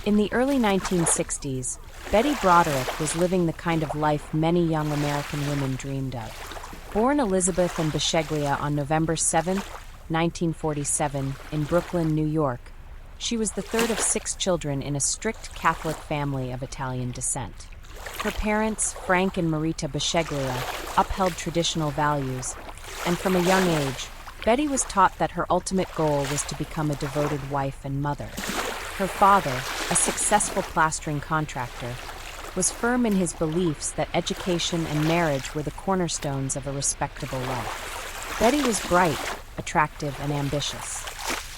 In the early 1960s, Betty Broderick was living the kind of life many young American women dreamed of. Born Elizabeth and Bisceglia on November 7, 1947, in Brooklyn, New York, she was the third of 6 children in a strict Catholic family of Italian descent. Her parents, Frank and Marita Bisceglia, upheld traditional values, and from a young age, Betty was taught that her ultimate goal was to become a devoted wife and mother. Her father, a successful plastering contractor, was firm in his beliefs that education and marriage were the cornerstones of a respectable life. Betty was bright, attractive, and ambitious.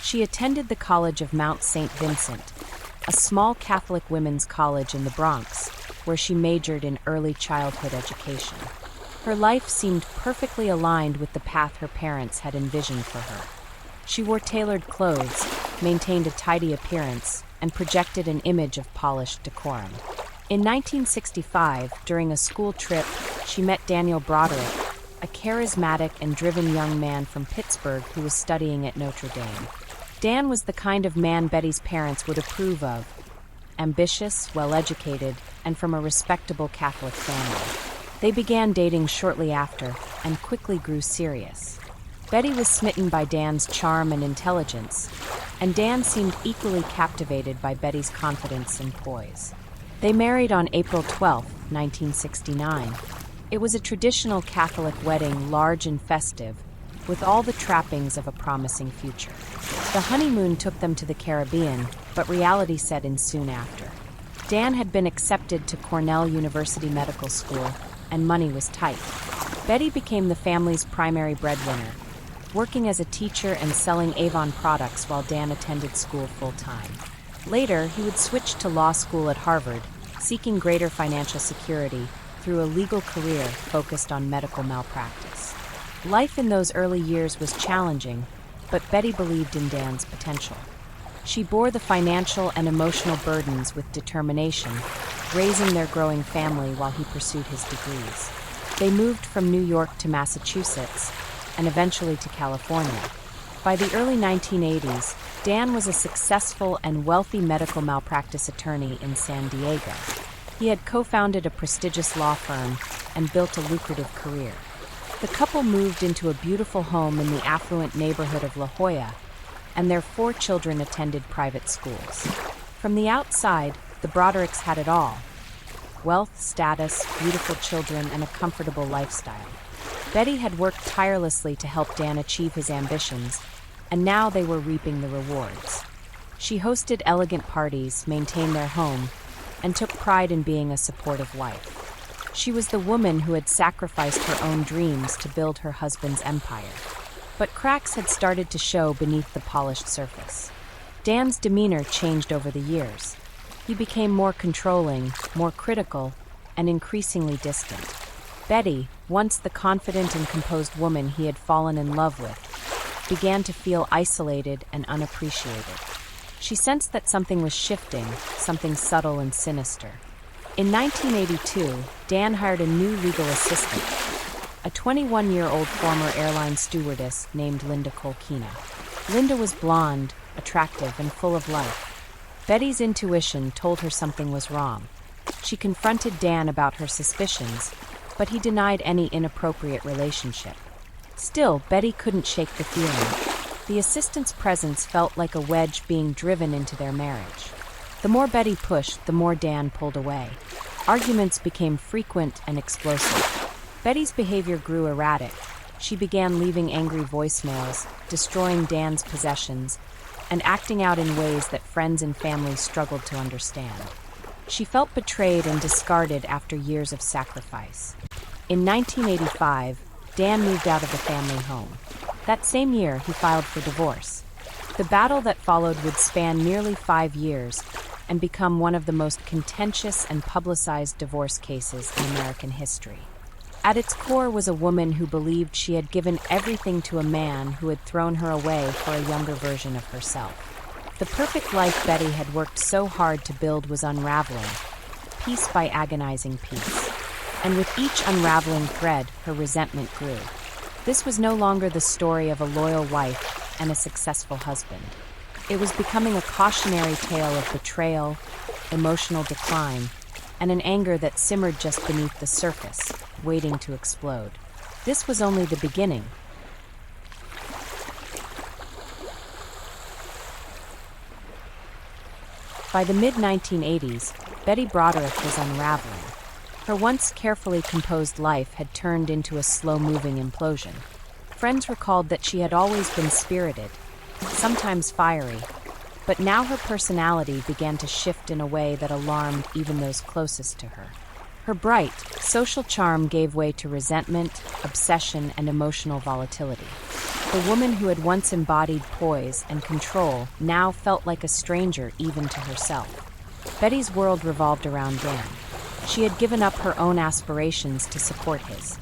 She attended the College of Mount St. Vincent, a small Catholic women's college in the Bronx, where she majored in early childhood education. Her life seemed perfectly aligned with the path her parents had envisioned for her. She wore tailored clothes, maintained a tidy appearance, and projected an image of polished decorum. In 1965, during a school trip, she met Daniel Broderick, a charismatic and driven young man from Pittsburgh who was studying at Notre Dame. Dan was the kind of man Betty's parents would approve of: ambitious, well-educated, and from a respectable Catholic family. They began dating shortly after, and quickly grew serious. Betty was smitten by Dan's charm and intelligence, and Dan seemed equally captivated by Betty's confidence and poise. They married on April 12, 1969. It was a traditional Catholic wedding, large and festive, with all the trappings of a promising future. The honeymoon took them to the Caribbean, but reality set in soon after. Dan had been accepted to Cornell University Medical School, and money was tight. Betty became the family's primary breadwinner, working as a teacher and selling Avon products while Dan attended school full-time. Later, he would switch to law school at Harvard, seeking greater financial security through a legal career focused on medical malpractice. Life in those early years was challenging, but Betty believed in Dan's potential. She bore the financial and emotional burdens with determination, raising their growing family while he pursued his degrees. They moved from New York to Massachusetts, and eventually to California. By the early 1980s, Dan was a successful and wealthy medical malpractice attorney in San Diego. He had co-founded a prestigious law firm and built a lucrative career. The couple moved into a beautiful home in the affluent neighborhood of La Jolla, and their 4 children attended private schools. From the outside, the Brodericks had it all: wealth, status, beautiful children, and a comfortable lifestyle. Betty had worked tirelessly to help Dan achieve his ambitions, and now they were reaping the rewards. She hosted elegant parties, maintained their home, and took pride in being a supportive wife. She was the woman who had sacrificed her own dreams to build her husband's empire. But cracks had started to show beneath the polished surface. Dan's demeanor changed over the years. He became more controlling, more critical, and increasingly distant. Betty, once the confident and composed woman he had fallen in love with, began to feel isolated and unappreciated. She sensed that something was shifting, something subtle and sinister. In 1982, Dan hired a new legal assistant, a 21-year-old former airline stewardess named Linda Colkina. Linda was blonde, attractive, and full of life. Betty's intuition told her something was wrong. She confronted Dan about her suspicions, but he denied any inappropriate relationship. Still, Betty couldn't shake the feeling. The assistant's presence felt like a wedge being driven into their marriage. The more Betty pushed, the more Dan pulled away. Arguments became frequent and explosive. Betty's behavior grew erratic. She began leaving angry voicemails, destroying Dan's possessions, and acting out in ways that friends and family struggled to understand. She felt betrayed and discarded after years of sacrifice. In 1985, Dan moved out of the family home. That same year, he filed for divorce. The battle that followed would span nearly 5 years and become one of the most contentious and publicized divorce cases in American history. At its core was a woman who believed she had given everything to a man who had thrown her away for a younger version of herself. The perfect life Betty had worked so hard to build was unraveling, piece by agonizing piece. And with each unraveling thread, her resentment grew. This was no longer the story of a loyal wife and a successful husband. It was becoming a cautionary tale of betrayal, emotional decline, and an anger that simmered just beneath the surface, waiting to explode. This was only the beginning. By the mid-1980s, Betty Broderick was unraveling. Her once carefully composed life had turned into a slow-moving implosion. Friends recalled that she had always been spirited, sometimes fiery, but now her personality began to shift in a way that alarmed even those closest to her. Her bright, social charm gave way to resentment, obsession, and emotional volatility. The woman who had once embodied poise and control now felt like a stranger even to herself. Betty's world revolved around Dan. She had given up her own aspirations to support his.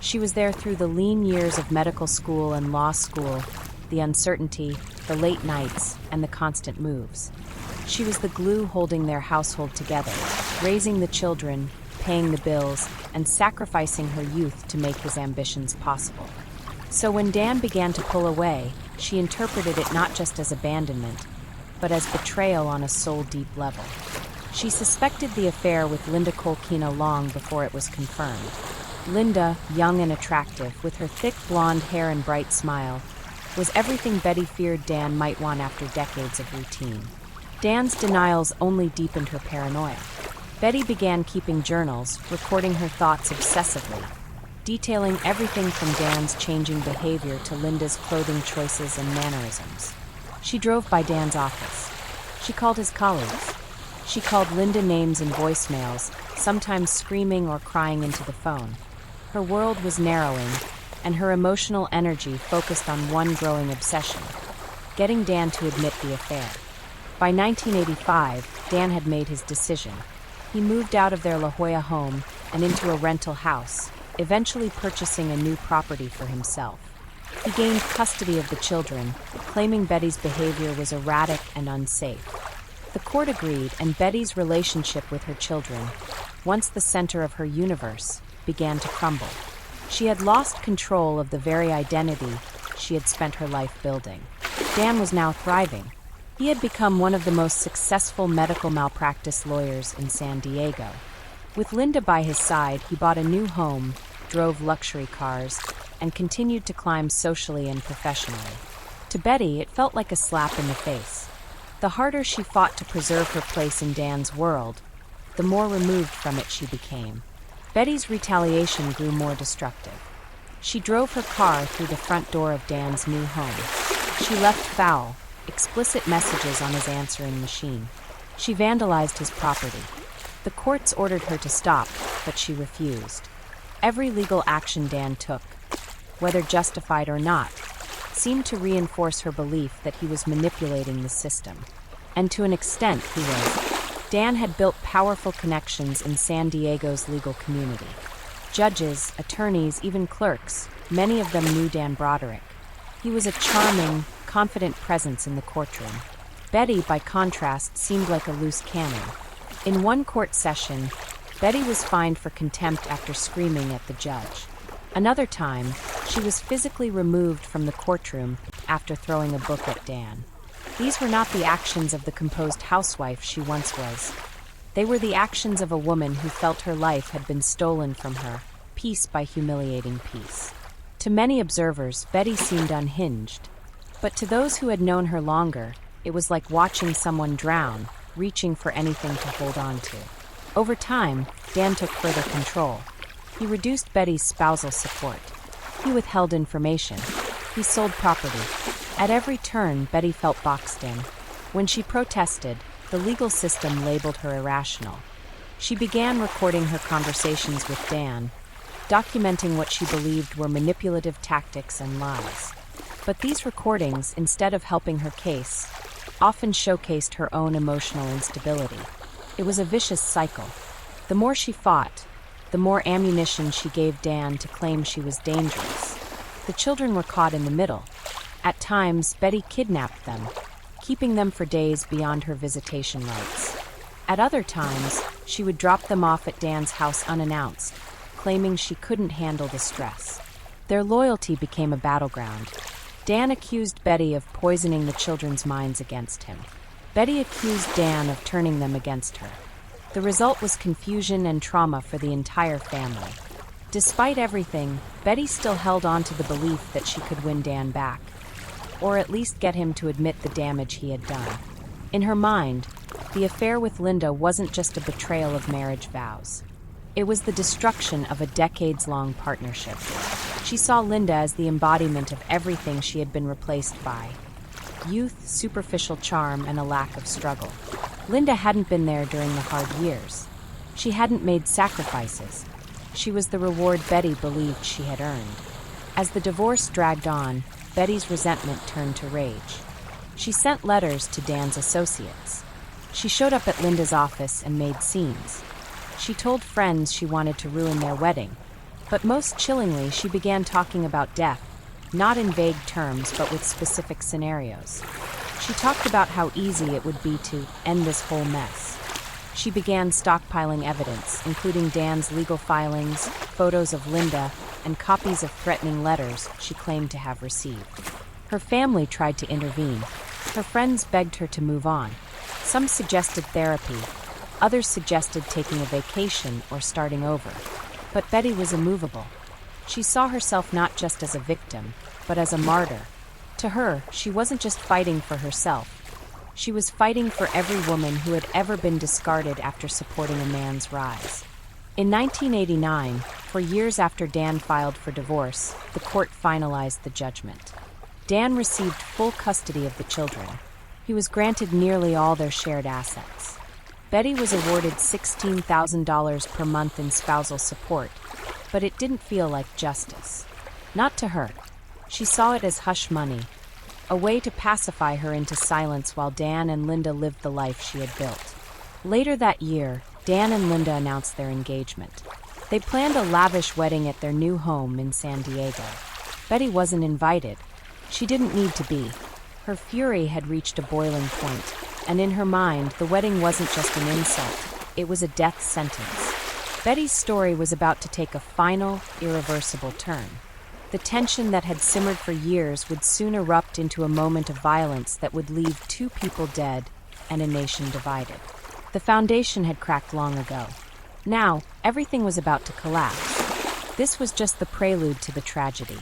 She was there through the lean years of medical school and law school, the uncertainty, the late nights, and the constant moves. She was the glue holding their household together, raising the children, paying the bills, and sacrificing her youth to make his ambitions possible. So when Dan began to pull away, she interpreted it not just as abandonment, but as betrayal on a soul-deep level. She suspected the affair with Linda Kolkina long before it was confirmed. Linda, young and attractive, with her thick blonde hair and bright smile, was everything Betty feared Dan might want after decades of routine. Dan's denials only deepened her paranoia. Betty began keeping journals, recording her thoughts obsessively, detailing everything from Dan's changing behavior to Linda's clothing choices and mannerisms. She drove by Dan's office. She called his colleagues. She called Linda names and voicemails, sometimes screaming or crying into the phone. Her world was narrowing, and her emotional energy focused on one growing obsession: getting Dan to admit the affair. By 1985, Dan had made his decision. He moved out of their La Jolla home and into a rental house, eventually purchasing a new property for himself. He gained custody of the children, claiming Betty's behavior was erratic and unsafe. The court agreed, and Betty's relationship with her children, once the center of her universe, began to crumble. She had lost control of the very identity she had spent her life building. Dan was now thriving. He had become one of the most successful medical malpractice lawyers in San Diego. With Linda by his side, he bought a new home, drove luxury cars, and continued to climb socially and professionally. To Betty, it felt like a slap in the face. The harder she fought to preserve her place in Dan's world, the more removed from it she became. Betty's retaliation grew more destructive. She drove her car through the front door of Dan's new home. She left foul, explicit messages on his answering machine. She vandalized his property. The courts ordered her to stop, but she refused. Every legal action Dan took, whether justified or not, seemed to reinforce her belief that he was manipulating the system. And to an extent, he was. Dan had built powerful connections in San Diego's legal community. Judges, attorneys, even clerks, many of them knew Dan Broderick. He was a charming, confident presence in the courtroom. Betty, by contrast, seemed like a loose cannon. In one court session, Betty was fined for contempt after screaming at the judge. Another time, she was physically removed from the courtroom after throwing a book at Dan. These were not the actions of the composed housewife she once was. They were the actions of a woman who felt her life had been stolen from her, piece by humiliating piece. To many observers, Betty seemed unhinged. But to those who had known her longer, it was like watching someone drown, reaching for anything to hold on to. Over time, Dan took further control. He reduced Betty's spousal support. He withheld information. He sold property. At every turn, Betty felt boxed in. When she protested, the legal system labeled her irrational. She began recording her conversations with Dan, documenting what she believed were manipulative tactics and lies. But these recordings, instead of helping her case, often showcased her own emotional instability. It was a vicious cycle. The more she fought, the more ammunition she gave Dan to claim she was dangerous. The children were caught in the middle. At times, Betty kidnapped them, keeping them for days beyond her visitation rights. At other times, she would drop them off at Dan's house unannounced, claiming she couldn't handle the stress. Their loyalty became a battleground. Dan accused Betty of poisoning the children's minds against him. Betty accused Dan of turning them against her. The result was confusion and trauma for the entire family. Despite everything, Betty still held on to the belief that she could win Dan back, or at least get him to admit the damage he had done. In her mind, the affair with Linda wasn't just a betrayal of marriage vows. It was the destruction of a decades-long partnership. She saw Linda as the embodiment of everything she had been replaced by: youth, superficial charm, and a lack of struggle. Linda hadn't been there during the hard years. She hadn't made sacrifices. She was the reward Betty believed she had earned. As the divorce dragged on, Betty's resentment turned to rage. She sent letters to Dan's associates. She showed up at Linda's office and made scenes. She told friends she wanted to ruin their wedding. But most chillingly, she began talking about death, not in vague terms, but with specific scenarios. She talked about how easy it would be to end this whole mess. She began stockpiling evidence, including Dan's legal filings, photos of Linda, and copies of threatening letters she claimed to have received. Her family tried to intervene. Her friends begged her to move on. Some suggested therapy. Others suggested taking a vacation or starting over. But Betty was immovable. She saw herself not just as a victim, but as a martyr. To her, she wasn't just fighting for herself. She was fighting for every woman who had ever been discarded after supporting a man's rise. In 1989, for years after Dan filed for divorce, the court finalized the judgment. Dan received full custody of the children. He was granted nearly all their shared assets. Betty was awarded $16,000 per month in spousal support, but it didn't feel like justice. Not to her. She saw it as hush money, a way to pacify her into silence while Dan and Linda lived the life she had built. Later that year, Dan and Linda announced their engagement. They planned a lavish wedding at their new home in San Diego. Betty wasn't invited. She didn't need to be. Her fury had reached a boiling point, and in her mind, the wedding wasn't just an insult, it was a death sentence. Betty's story was about to take a final, irreversible turn. The tension that had simmered for years would soon erupt into a moment of violence that would leave 2 people dead and a nation divided. The foundation had cracked long ago. Now, everything was about to collapse. This was just the prelude to the tragedy.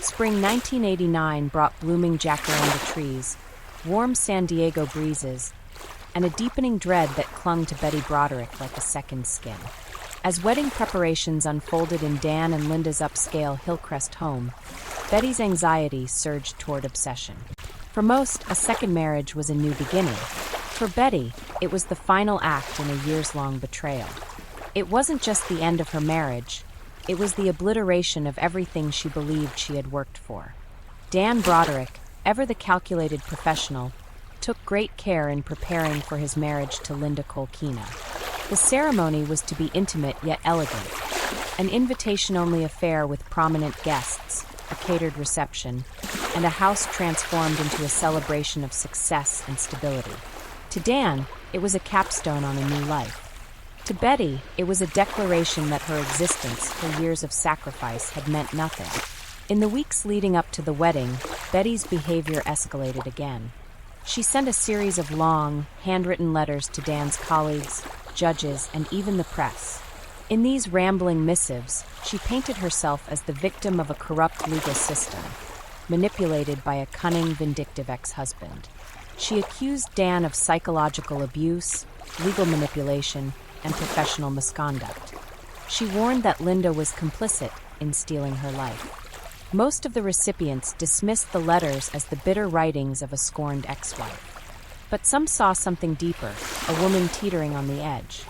Spring 1989 brought blooming jacaranda trees, warm San Diego breezes, and a deepening dread that clung to Betty Broderick like a second skin. As wedding preparations unfolded in Dan and Linda's upscale Hillcrest home, Betty's anxiety surged toward obsession. For most, a second marriage was a new beginning. For Betty, it was the final act in a years-long betrayal. It wasn't just the end of her marriage, it was the obliteration of everything she believed she had worked for. Dan Broderick, ever the calculated professional, took great care in preparing for his marriage to Linda Colkina. The ceremony was to be intimate yet elegant, an invitation-only affair with prominent guests, a catered reception, and a house transformed into a celebration of success and stability. To Dan, it was a capstone on a new life. To Betty, it was a declaration that her existence, her years of sacrifice, had meant nothing. In the weeks leading up to the wedding, Betty's behavior escalated again. She sent a series of long, handwritten letters to Dan's colleagues, judges, and even the press. In these rambling missives, she painted herself as the victim of a corrupt legal system, manipulated by a cunning, vindictive ex-husband. She accused Dan of psychological abuse, legal manipulation, and professional misconduct. She warned that Linda was complicit in stealing her life. Most of the recipients dismissed the letters as the bitter writings of a scorned ex-wife. But some saw something deeper, a woman teetering on the edge.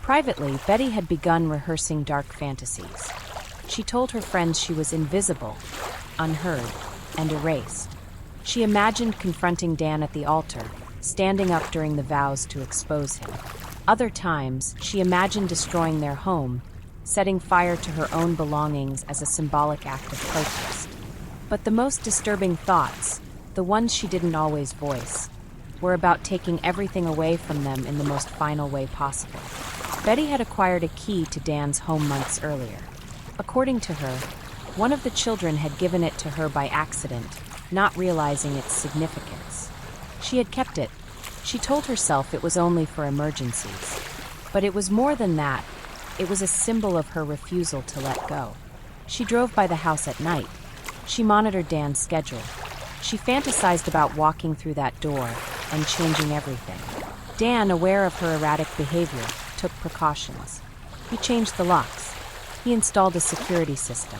Privately, Betty had begun rehearsing dark fantasies. She told her friends she was invisible, unheard, and erased. She imagined confronting Dan at the altar, standing up during the vows to expose him. Other times, she imagined destroying their home, setting fire to her own belongings as a symbolic act of protest. But the most disturbing thoughts, the ones she didn't always voice, were about taking everything away from them in the most final way possible. Betty had acquired a key to Dan's home months earlier. According to her, one of the children had given it to her by accident, not realizing its significance. She had kept it. She told herself it was only for emergencies. But it was more than that. It was a symbol of her refusal to let go. She drove by the house at night. She monitored Dan's schedule. She fantasized about walking through that door and changing everything. Dan, aware of her erratic behavior, took precautions. He changed the locks. He installed a security system.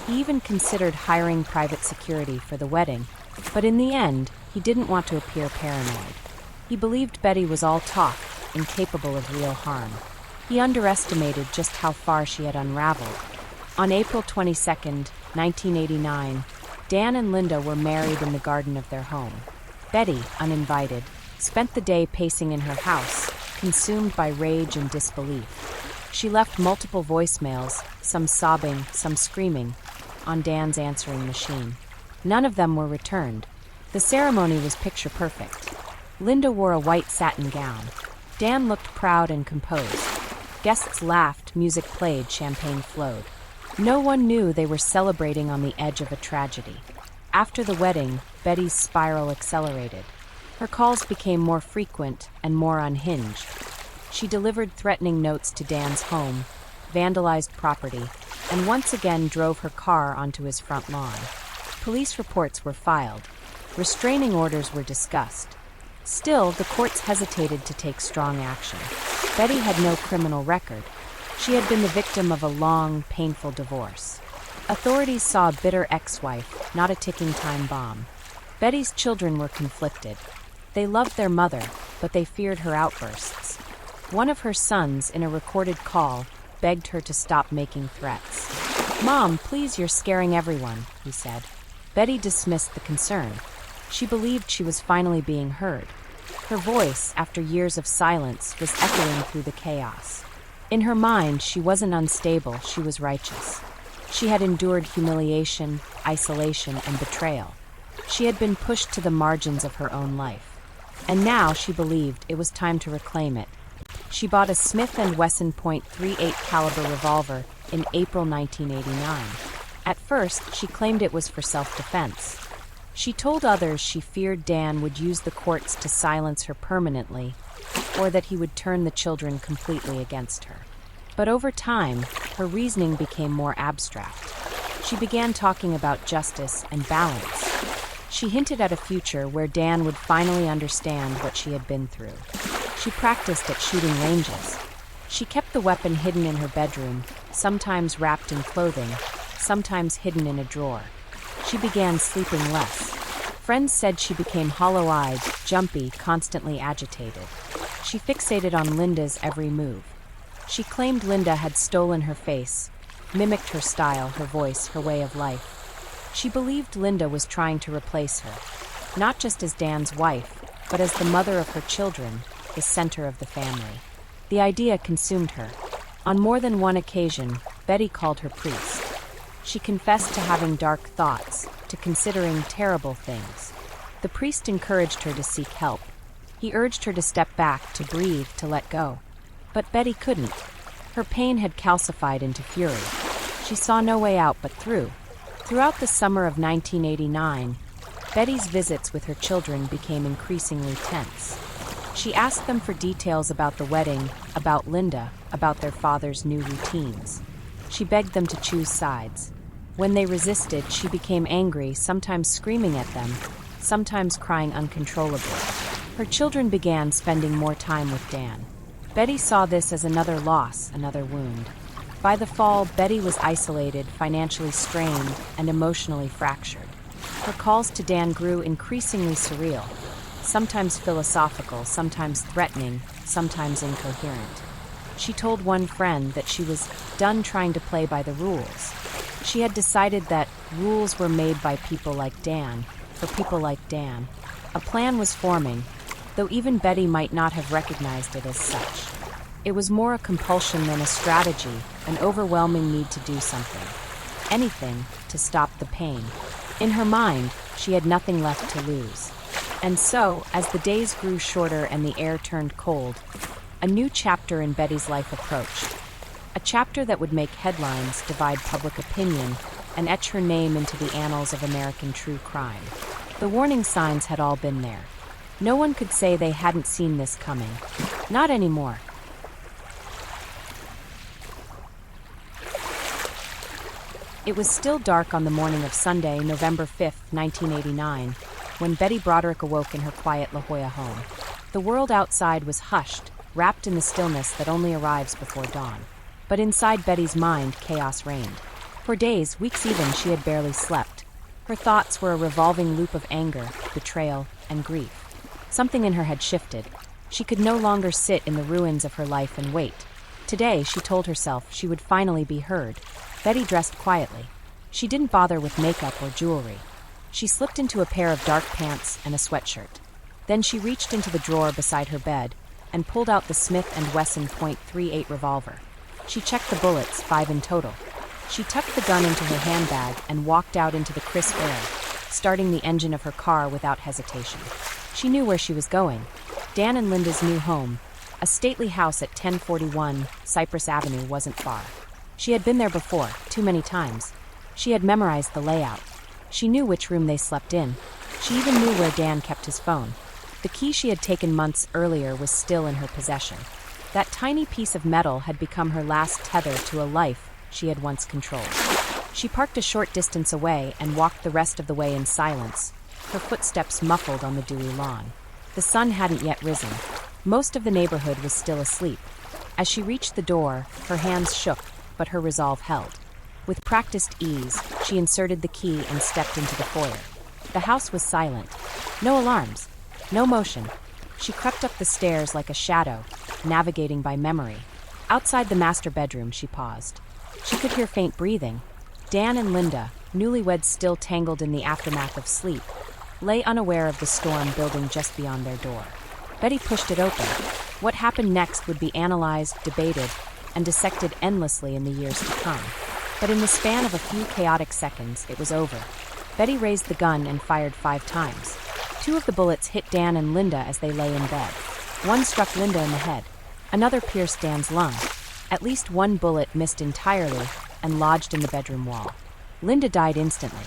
He even considered hiring private security for the wedding, but in the end, he didn't want to appear paranoid. He believed Betty was all talk, incapable of real harm. He underestimated just how far she had unraveled. On April 22, 1989, Dan and Linda were married in the garden of their home. Betty, uninvited, spent the day pacing in her house, consumed by rage and disbelief. She left multiple voicemails, some sobbing, some screaming, on Dan's answering machine. None of them were returned. The ceremony was picture perfect. Linda wore a white satin gown. Dan looked proud and composed. Guests laughed, music played, champagne flowed. No one knew they were celebrating on the edge of a tragedy. After the wedding, Betty's spiral accelerated. Her calls became more frequent and more unhinged. She delivered threatening notes to Dan's home, vandalized property, and once again drove her car onto his front lawn. Police reports were filed. Restraining orders were discussed. Still, the courts hesitated to take strong action. Betty had no criminal record. She had been the victim of a long, painful divorce. Authorities saw a bitter ex-wife, not a ticking time bomb. Betty's children were conflicted. They loved their mother, but they feared her outbursts. One of her sons, in a recorded call, begged her to stop making threats. "Mom, please, you're scaring everyone," he said. Betty dismissed the concern. She believed she was finally being heard. Her voice, after years of silence, was echoing through the chaos. In her mind, she wasn't unstable, she was righteous. She had endured humiliation, isolation, and betrayal. She had been pushed to the margins of her own life. And now she believed it was time to reclaim it. She bought a Smith & Wesson .38 caliber revolver in April 1989. At first, she claimed it was for self-defense. She told others she feared Dan would use the courts to silence her permanently, or that he would turn the children completely against her. But over time, her reasoning became more abstract. She began talking about justice and balance. She hinted at a future where Dan would finally understand what she had been through. She practiced at shooting ranges. She kept the weapon hidden in her bedroom, sometimes wrapped in clothing, sometimes hidden in a drawer. She began sleeping less. Friends said she became hollow-eyed, jumpy, constantly agitated. She fixated on Linda's every move. She claimed Linda had stolen her face, mimicked her style, her voice, her way of life. She believed Linda was trying to replace her, not just as Dan's wife, but as the mother of her children, the center of the family. The idea consumed her. On more than one occasion, Betty called her priest. She confessed to having dark thoughts, to considering terrible things. The priest encouraged her to seek help. He urged her to step back, to breathe, to let go. But Betty couldn't. Her pain had calcified into fury. She saw no way out but through. Throughout the summer of 1989, Betty's visits with her children became increasingly tense. She asked them for details about the wedding, about Linda, about their father's new routines. She begged them to choose sides. When they resisted, she became angry, sometimes screaming at them, sometimes crying uncontrollably. Her children began spending more time with Dan. Betty saw this as another loss, another wound. By the fall, Betty was isolated, financially strained, and emotionally fractured. Her calls to Dan grew increasingly surreal, sometimes philosophical, sometimes threatening, sometimes incoherent. She told one friend that she was done trying to play by the rules. She had decided that rules were made by people like Dan, for people like Dan. A plan was forming, though even Betty might not have recognized it as such. It was more a compulsion than a strategy, an overwhelming need to do something. Anything to stop the pain. In her mind, she had nothing left to lose. And so, as the days grew shorter and the air turned cold, a new chapter in Betty's life approached. a chapter that would make headlines, divide public opinion, and etch her name into the annals of American true crime. The warning signs had all been there. No one could say they hadn't seen this coming. Not anymore. It was still dark on the morning of Sunday, November 5, 1989, when Betty Broderick awoke in her quiet La Jolla home. The world outside was hushed, wrapped in the stillness that only arrives before dawn. But inside Betty's mind, chaos reigned. For days, weeks even, she had barely slept. Her thoughts were a revolving loop of anger, betrayal, and grief. Something in her had shifted. She could no longer sit in the ruins of her life and wait. Today, she told herself she would finally be heard. Betty dressed quietly. She didn't bother with makeup or jewelry. She slipped into a pair of dark pants and a sweatshirt. Then she reached into the drawer beside her bed and pulled out the Smith & Wesson .38 revolver. She checked the bullets, 5 in total. She tucked the gun into her handbag and walked out into the crisp air, starting the engine of her car without hesitation. She knew where she was going. Dan and Linda's new home, a stately house at 1041 Cypress Avenue, wasn't far. She had been there before, too many times. She had memorized the layout. She knew which room they slept in. She even knew where Dan kept his phone. The key she had taken months earlier was still in her possession. That tiny piece of metal had become her last tether to a life she had once controlled. She parked a short distance away and walked the rest of the way in silence, her footsteps muffled on the dewy lawn. The sun hadn't yet risen. Most of the neighborhood was still asleep. As she reached the door, her hands shook, but her resolve held. With practiced ease, she inserted the key and stepped into the foyer. The house was silent. No alarms. No motion. She crept up the stairs like a shadow, navigating by memory. Outside the master bedroom, she paused. She could hear faint breathing. Dan and Linda, newlyweds still tangled in the aftermath of sleep, lay unaware of the storm building just beyond their door. Betty pushed it open. What happened next would be analyzed, debated, and dissected endlessly in the years to come. But in the span of a few chaotic seconds, it was over. Betty raised the gun and fired 5 times. 2 of the bullets hit Dan and Linda as they lay in bed. One struck Linda in the head. Another pierced Dan's lung. At least 1 bullet missed entirely and lodged in the bedroom wall. Linda died instantly.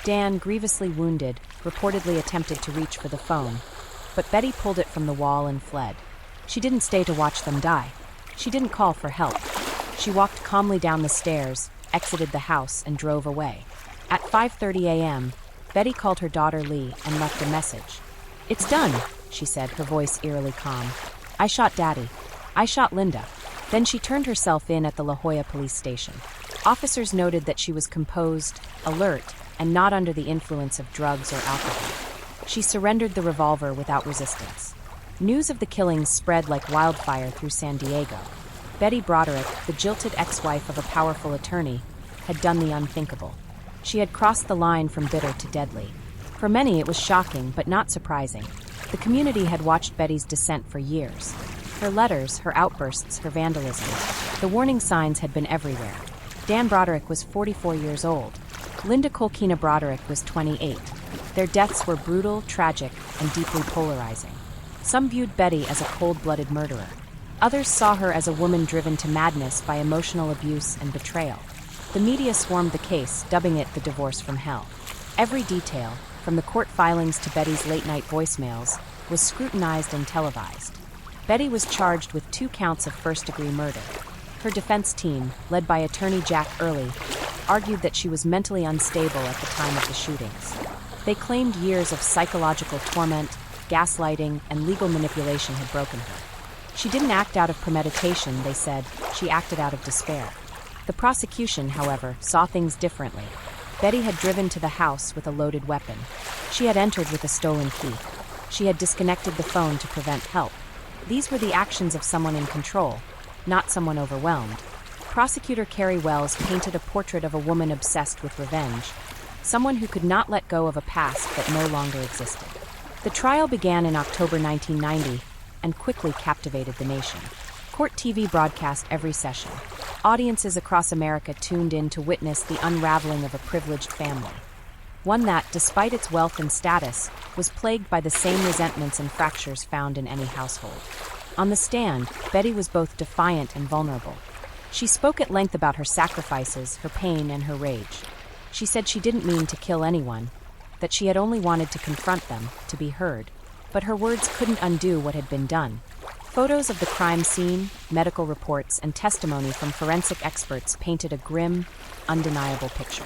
Dan, grievously wounded, reportedly attempted to reach for the phone, but Betty pulled it from the wall and fled. She didn't stay to watch them die. She didn't call for help. She walked calmly down the stairs, exited the house, and drove away. At 5:30 a.m., Betty called her daughter Lee and left a message. "It's done," she said, her voice eerily calm. "I shot Daddy. I shot Linda." Then she turned herself in at the La Jolla police station. Officers noted that she was composed, alert, and not under the influence of drugs or alcohol. She surrendered the revolver without resistance. News of the killings spread like wildfire through San Diego. Betty Broderick, the jilted ex-wife of a powerful attorney, had done the unthinkable. She had crossed the line from bitter to deadly. For many, it was shocking, but not surprising. The community had watched Betty's descent for years. Her letters, her outbursts, her vandalism. The warning signs had been everywhere. Dan Broderick was 44 years old. Linda Colkina Broderick was 28. Their deaths were brutal, tragic, and deeply polarizing. Some viewed Betty as a cold-blooded murderer. Others saw her as a woman driven to madness by emotional abuse and betrayal. The media swarmed the case, dubbing it the divorce from hell. Every detail, from the court filings to Betty's late-night voicemails, was scrutinized and televised. Betty was charged with 2 counts of first-degree murder. Her defense team, led by attorney Jack Early, argued that she was mentally unstable at the time of the shootings. They claimed years of psychological torment, gaslighting, and legal manipulation had broken her. She didn't act out of premeditation, they said. She acted out of despair. The prosecution, however, saw things differently. Betty had driven to the house with a loaded weapon. She had entered with a stolen key. She had disconnected the phone to prevent help. These were the actions of someone in control, not someone overwhelmed. Prosecutor Carrie Wells painted a portrait of a woman obsessed with revenge, someone who could not let go of a past that no longer existed. The trial began in October 1990 and quickly captivated the nation. Court TV broadcast every session. Audiences across America tuned in to witness the unraveling of a privileged family. One that, despite its wealth and status, was plagued by the same resentments and fractures found in any household. On the stand, Betty was both defiant and vulnerable. She spoke at length about her sacrifices, her pain, and her rage. She said she didn't mean to kill anyone, that she had only wanted to confront them, to be heard. But her words couldn't undo what had been done. Photos of the crime scene, medical reports, and testimony from forensic experts painted a grim, undeniable picture.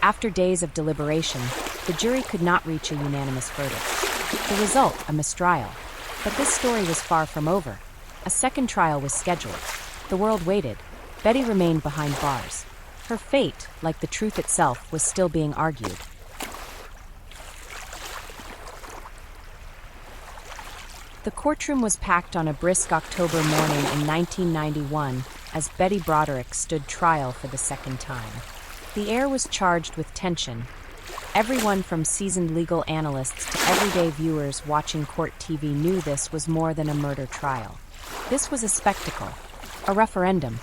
After days of deliberation, the jury could not reach a unanimous verdict. The result, a mistrial. But this story was far from over. A second trial was scheduled. The world waited. Betty remained behind bars. Her fate, like the truth itself, was still being argued. The courtroom was packed on a brisk October morning in 1991 as Betty Broderick stood trial for the second time. The air was charged with tension. Everyone from seasoned legal analysts to everyday viewers watching court TV knew this was more than a murder trial. This was a spectacle, a referendum,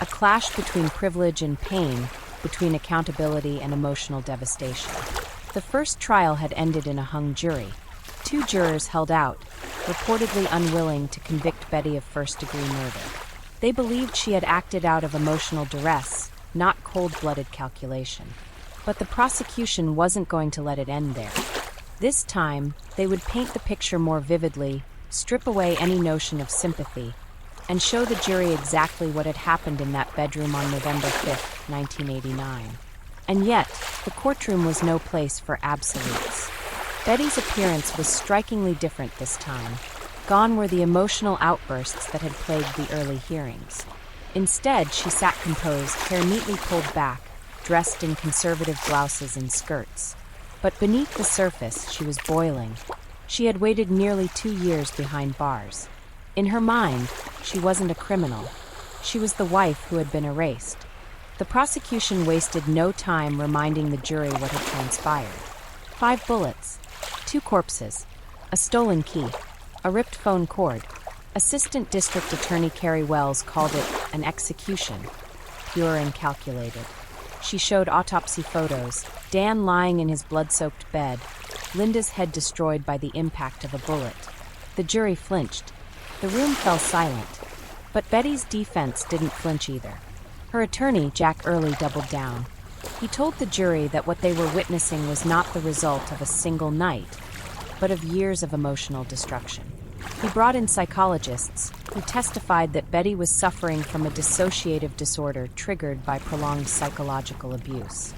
a clash between privilege and pain, between accountability and emotional devastation. The first trial had ended in a hung jury. 2 jurors held out, reportedly unwilling to convict Betty of first-degree murder. They believed she had acted out of emotional duress, not cold-blooded calculation. But the prosecution wasn't going to let it end there. This time, they would paint the picture more vividly, strip away any notion of sympathy, and show the jury exactly what had happened in that bedroom on November 5, 1989. And yet, the courtroom was no place for absolutes. Betty's appearance was strikingly different this time. Gone were the emotional outbursts that had plagued the early hearings. Instead, she sat composed, hair neatly pulled back, dressed in conservative blouses and skirts. But beneath the surface, she was boiling. She had waited nearly 2 years behind bars. In her mind, she wasn't a criminal. She was the wife who had been erased. The prosecution wasted no time reminding the jury what had transpired. 5 bullets, 2 corpses, a stolen key, a ripped phone cord. Assistant District Attorney Carrie Wells called it an execution, pure and calculated. She showed autopsy photos, Dan lying in his blood-soaked bed, Linda's head destroyed by the impact of a bullet. The jury flinched. The room fell silent. But Betty's defense didn't flinch either. Her attorney, Jack Early, doubled down. He told the jury that what they were witnessing was not the result of a single night, but of years of emotional destruction. He brought in psychologists who testified that Betty was suffering from a dissociative disorder triggered by prolonged psychological abuse.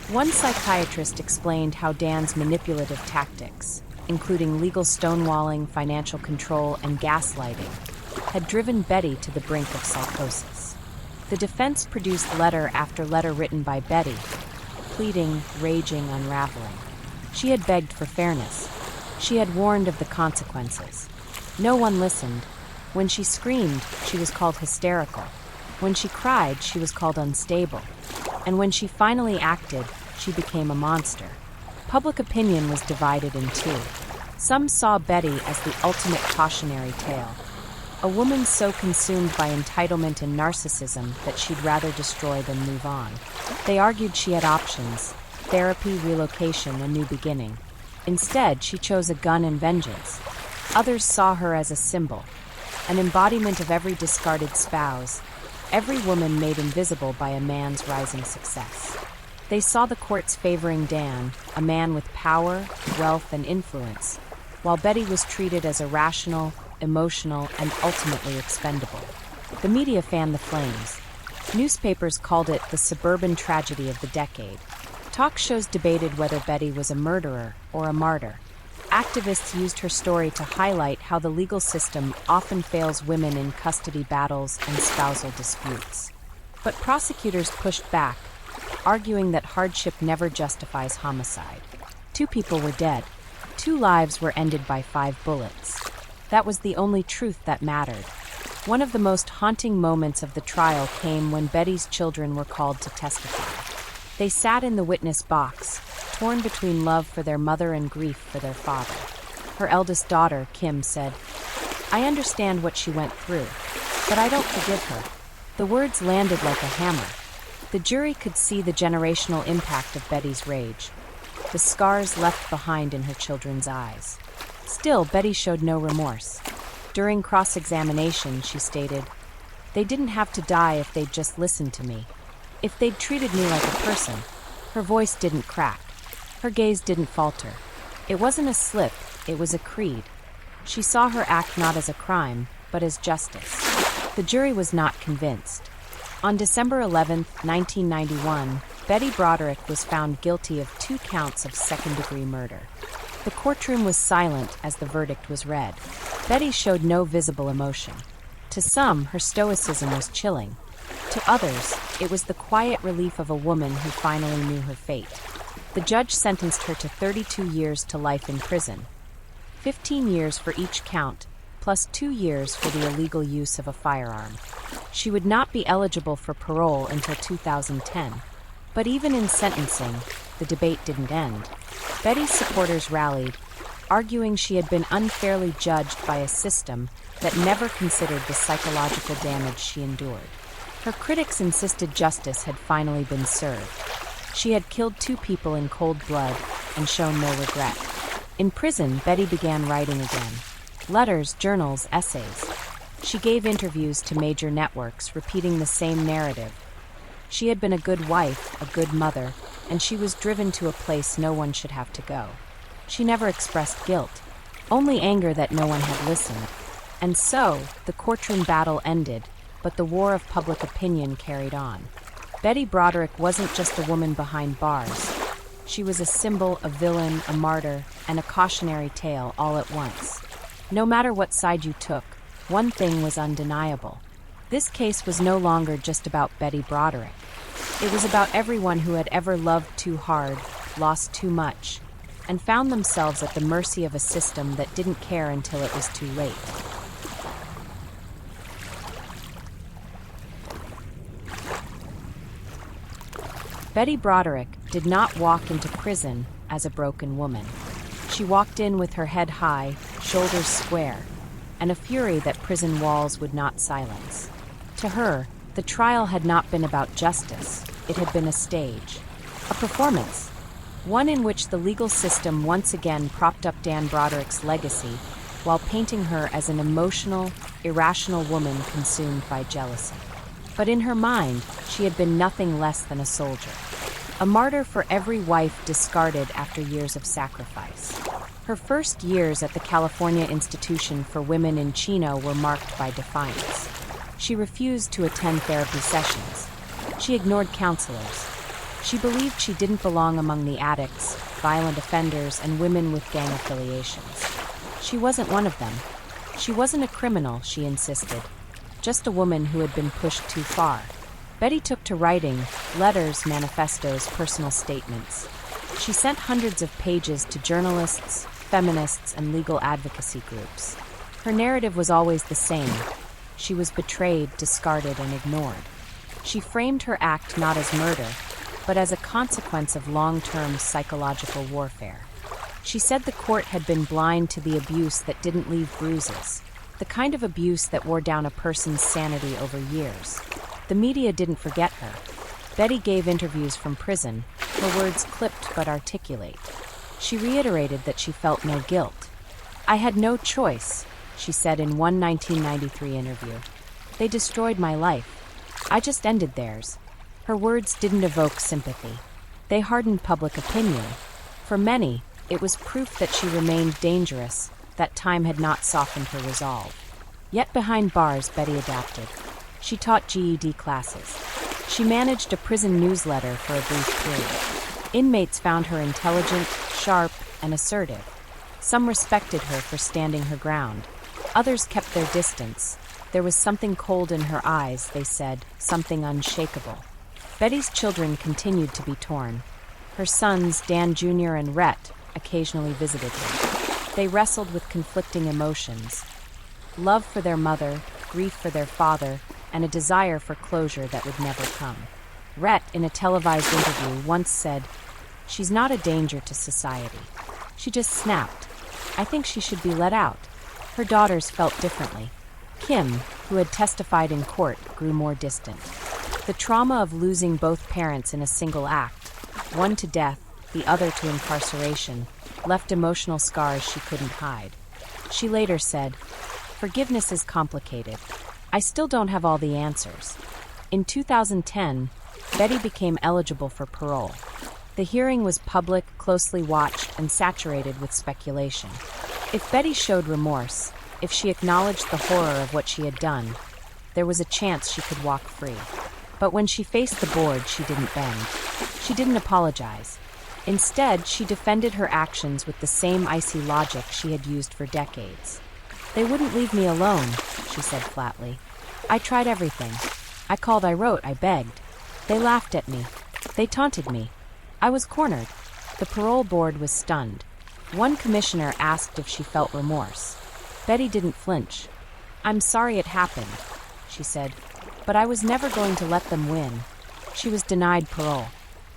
One psychiatrist explained how Dan's manipulative tactics, including legal stonewalling, financial control, and gaslighting, had driven Betty to the brink of psychosis. The defense produced letter after letter written by Betty, pleading, raging, unraveling. She had begged for fairness. She had warned of the consequences. No one listened. When she screamed, she was called hysterical. When she cried, she was called unstable. And when she finally acted, she became a monster. Public opinion was divided in 2. Some saw Betty as the ultimate cautionary tale, a woman so consumed by entitlement and narcissism that she'd rather destroy than move on. They argued she had options: therapy, relocation, a new beginning. Instead, she chose a gun and vengeance. Others saw her as a symbol, an embodiment of every discarded spouse, every woman made invisible by a man's rising success. They saw the courts favoring Dan, a man with power, wealth, and influence, while Betty was treated as irrational, emotional, and ultimately expendable. The media fanned the flames. Newspapers called it the suburban tragedy of the decade. Talk shows debated whether Betty was a murderer or a martyr. Activists used her story to highlight how the legal system often fails women in custody battles and spousal disputes. But prosecutors pushed back, arguing that hardship never justifies homicide. 2 people were dead. 2 lives were ended by 5 bullets. That was the only truth that mattered. One of the most haunting moments of the trial came when Betty's children were called to testify. They sat in the witness box, torn between love for their mother and grief for their father. Her eldest daughter, Kim, said, "I understand what she went through, but I don't forgive her." The words landed like a hammer. The jury could see the generational impact of Betty's rage, the scars left behind in her children's eyes. Still, Betty showed no remorse. During cross-examination, she stated, They didn't have to die if they'd just listened to me. If they'd treated me like a person. Her voice didn't crack. Her gaze didn't falter. It wasn't a slip, it was a creed. She saw her act not as a crime, but as justice. The jury was not convinced. On December 11, 1991, Betty Broderick was found guilty of 2 counts of second-degree murder. The courtroom was silent as the verdict was read. Betty showed no visible emotion. To some, her stoicism was chilling. To others, it was the quiet relief of a woman who finally knew her fate. The judge sentenced her to 32 years to life in prison, 15 years for each count, plus 2 years for the illegal use of a firearm. She would not be eligible for parole until 2010. But even in sentencing, the debate didn't end. Betty's supporters rallied, arguing she had been unfairly judged by a system that never considered the psychological damage she endured. Her critics insisted justice had finally been served. She had killed 2 people in cold blood and shown no regret. In prison, Betty began writing again. Letters, journals, essays. She gave interviews to major networks, repeating the same narrative. She had been a good wife, a good mother, and she was driven to a place no one should have to go. She never expressed guilt, only anger that no one had listened. And so, the courtroom battle ended, but the war of public opinion carried on. Betty Broderick wasn't just a woman behind bars. She was a symbol, a villain, a martyr, and a cautionary tale all at once. No matter what side you took, one thing was undeniable. This case was no longer just about Betty Broderick. It was about everyone who had ever loved too hard, lost too much, and found themselves at the mercy of a system that didn't care until it was too late. Betty Broderick did not walk into prison as a broken woman. She walked in with her head high, shoulders square, and a fury that prison walls would not silence. To her, the trial had not been about justice. It had been a stage, a performance, one in which the legal system once again propped up Dan Broderick's legacy while painting her as an emotional, irrational woman consumed by jealousy. But in her mind, she had been nothing less than a soldier, a martyr for every wife discarded after years of sacrifice. Her first years at the California Institution for Women in Chino were marked by defiance. She refused to attend therapy sessions. She ignored counselors. She believed she didn't belong among the addicts, violent offenders, and women with gang affiliations. She wasn't one of them. She wasn't a criminal, she insisted, just a woman who had been pushed too far. Betty took to writing letters, manifestos, personal statements. She sent hundreds of pages to journalists, feminists, and legal advocacy groups. Her narrative was always the same. She was betrayed, discarded, and ignored. She framed her act not as murder, but as a consequence of long-term psychological warfare. She said the court had been blind to the abuse that didn't leave bruises, the kind of abuse that wore down a person's sanity over years. The media didn't forget her. Betty gave interviews from prison, her words clipped but articulate. She reiterated that she felt no guilt. "I had no choice," she said in one 1993 interview. "They destroyed my life. I just ended theirs." Her words didn't evoke sympathy. They hardened public opinion. For many, it was proof that she remained dangerous, that time had not softened her resolve. Yet behind bars, Betty adapted. She taught GED classes. She managed a prison newsletter for a brief period. Inmates found her intelligent, sharp, and assertive. Some respected her for standing her ground. Others kept their distance. There was something cold in her eyes, they said, something unshakable. Betty's children continued to be torn. Her sons, Dan Jr. and Rhett, occasionally visited her. They wrestled with conflicting emotions: love for their mother, grief for their father, and a desire for closure that would never come. Rhett, in a televised interview, once said, "She's not a danger to society. She just snapped. I think she should be let out." Her daughters felt differently. Kim, who had testified in court, grew more distant. The trauma of losing both parents in a single act, one to death, the other to incarceration, left emotional scars she couldn't hide. She later said, "Forgiveness is complicated. I still don't have all the answers. In 2010, Betty became eligible for parole. The hearing was public, closely watched, and saturated with speculation. If Betty showed remorse, if she acknowledged the horror of what she had done, there was a chance she could walk free. But when she faced the board, she didn't bend. She didn't apologize. Instead, she defended her actions with the same icy logic she had used for decades. "They wouldn't leave me alone," she said flatly. "I tried everything. I called, I wrote, I begged. They laughed at me. They taunted me. I was cornered." The parole board was stunned. One commissioner asked if she felt remorse. Betty didn't flinch. "I'm sorry it happened," she said, "but I was never going to let them win." She was denied parole.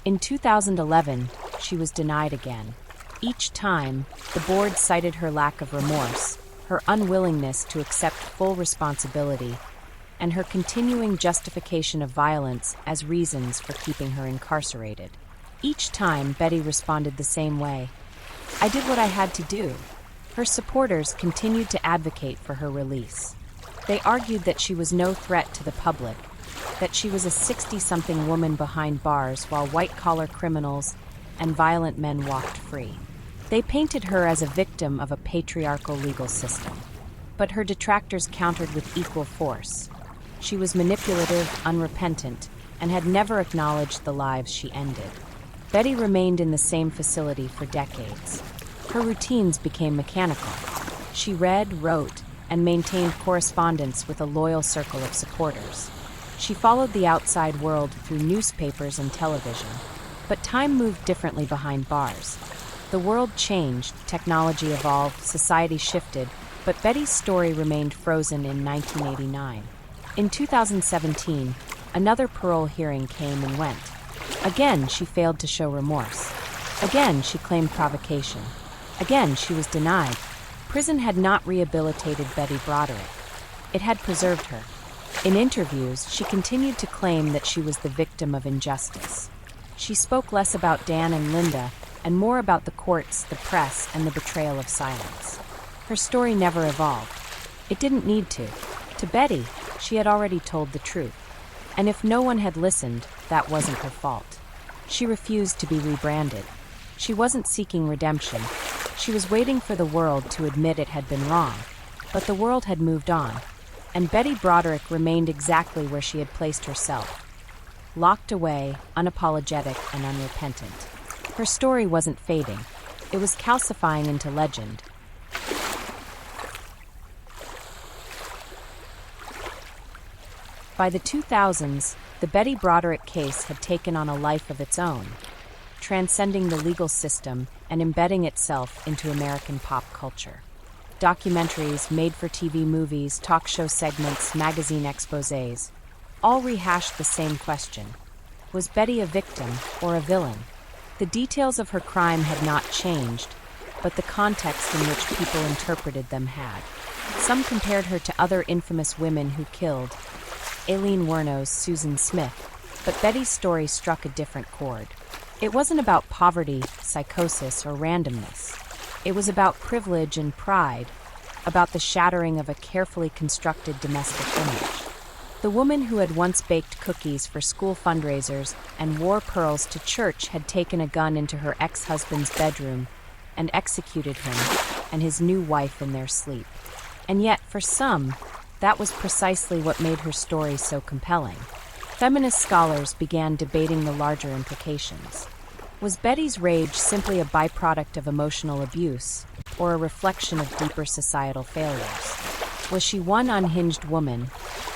In 2011, she was denied again. Each time, the board cited her lack of remorse, her unwillingness to accept full responsibility, and her continuing justification of violence as reasons for keeping her incarcerated. Each time, Betty responded the same way. "I did what I had to do." Her supporters continued to advocate for her release. They argued that she was no threat to the public, that she was a 60-something woman behind bars while white-collar criminals and violent men walked free. They painted her as a victim of a patriarchal legal system. But her detractors countered with equal force. She was manipulative, unrepentant, and had never acknowledged the lives she ended. Betty remained in the same facility for decades. Her routines became mechanical. She read, wrote, and maintained correspondence with a loyal circle of supporters. She followed the outside world through newspapers and television. But time moved differently behind bars. The world changed, technology evolved, society shifted, but Betty's story remained frozen in 1989. In 2017, another parole hearing came and went. Again, she failed to show remorse. Again, she claimed provocation. Again, she was denied. Prison had not rehabilitated Betty Broderick. It had preserved her. In interviews, she continued to claim that she was the victim of injustice. She spoke less about Dan and Linda and more about the courts, the press, and the betrayal of silence. Her story never evolved. It didn't need to. To Betty, she had already told the truth. And if no one had listened, that wasn't her fault. She refused to be rebranded. She wasn't seeking redemption. She was waiting for the world to admit it had been wrong. But the world had moved on. And Betty Broderick remained exactly where she had placed herself. Locked away, unapologetic, and unrepentant. Her story wasn't fading. It was calcifying into legend. By the 2000s, the Betty Broderick case had taken on a life of its own, transcending the legal system and embedding itself into American pop culture. Documentaries, made-for-TV movies, talk show segments, magazine exposés, all rehashed the same question. Was Betty a victim or a villain? The details of her crime had not changed, but the context in which people interpreted them had. Some compared her to other infamous women who killed, Aileen Wuornos, Susan Smith, but Betty's story struck a different chord. It wasn't about poverty, psychosis, or randomness. It was about privilege and pride, about the shattering of a carefully constructed domestic image. The woman who had once baked cookies for school fundraisers and wore pearls to church had taken a gun into her ex-husband's bedroom and executed him and his new wife in their sleep. And yet, for some, that was precisely what made her story so compelling. Feminist scholars began debating the larger implications. Was Betty's rage simply a byproduct of emotional abuse, or a reflection of deeper societal failures? Was she one unhinged woman,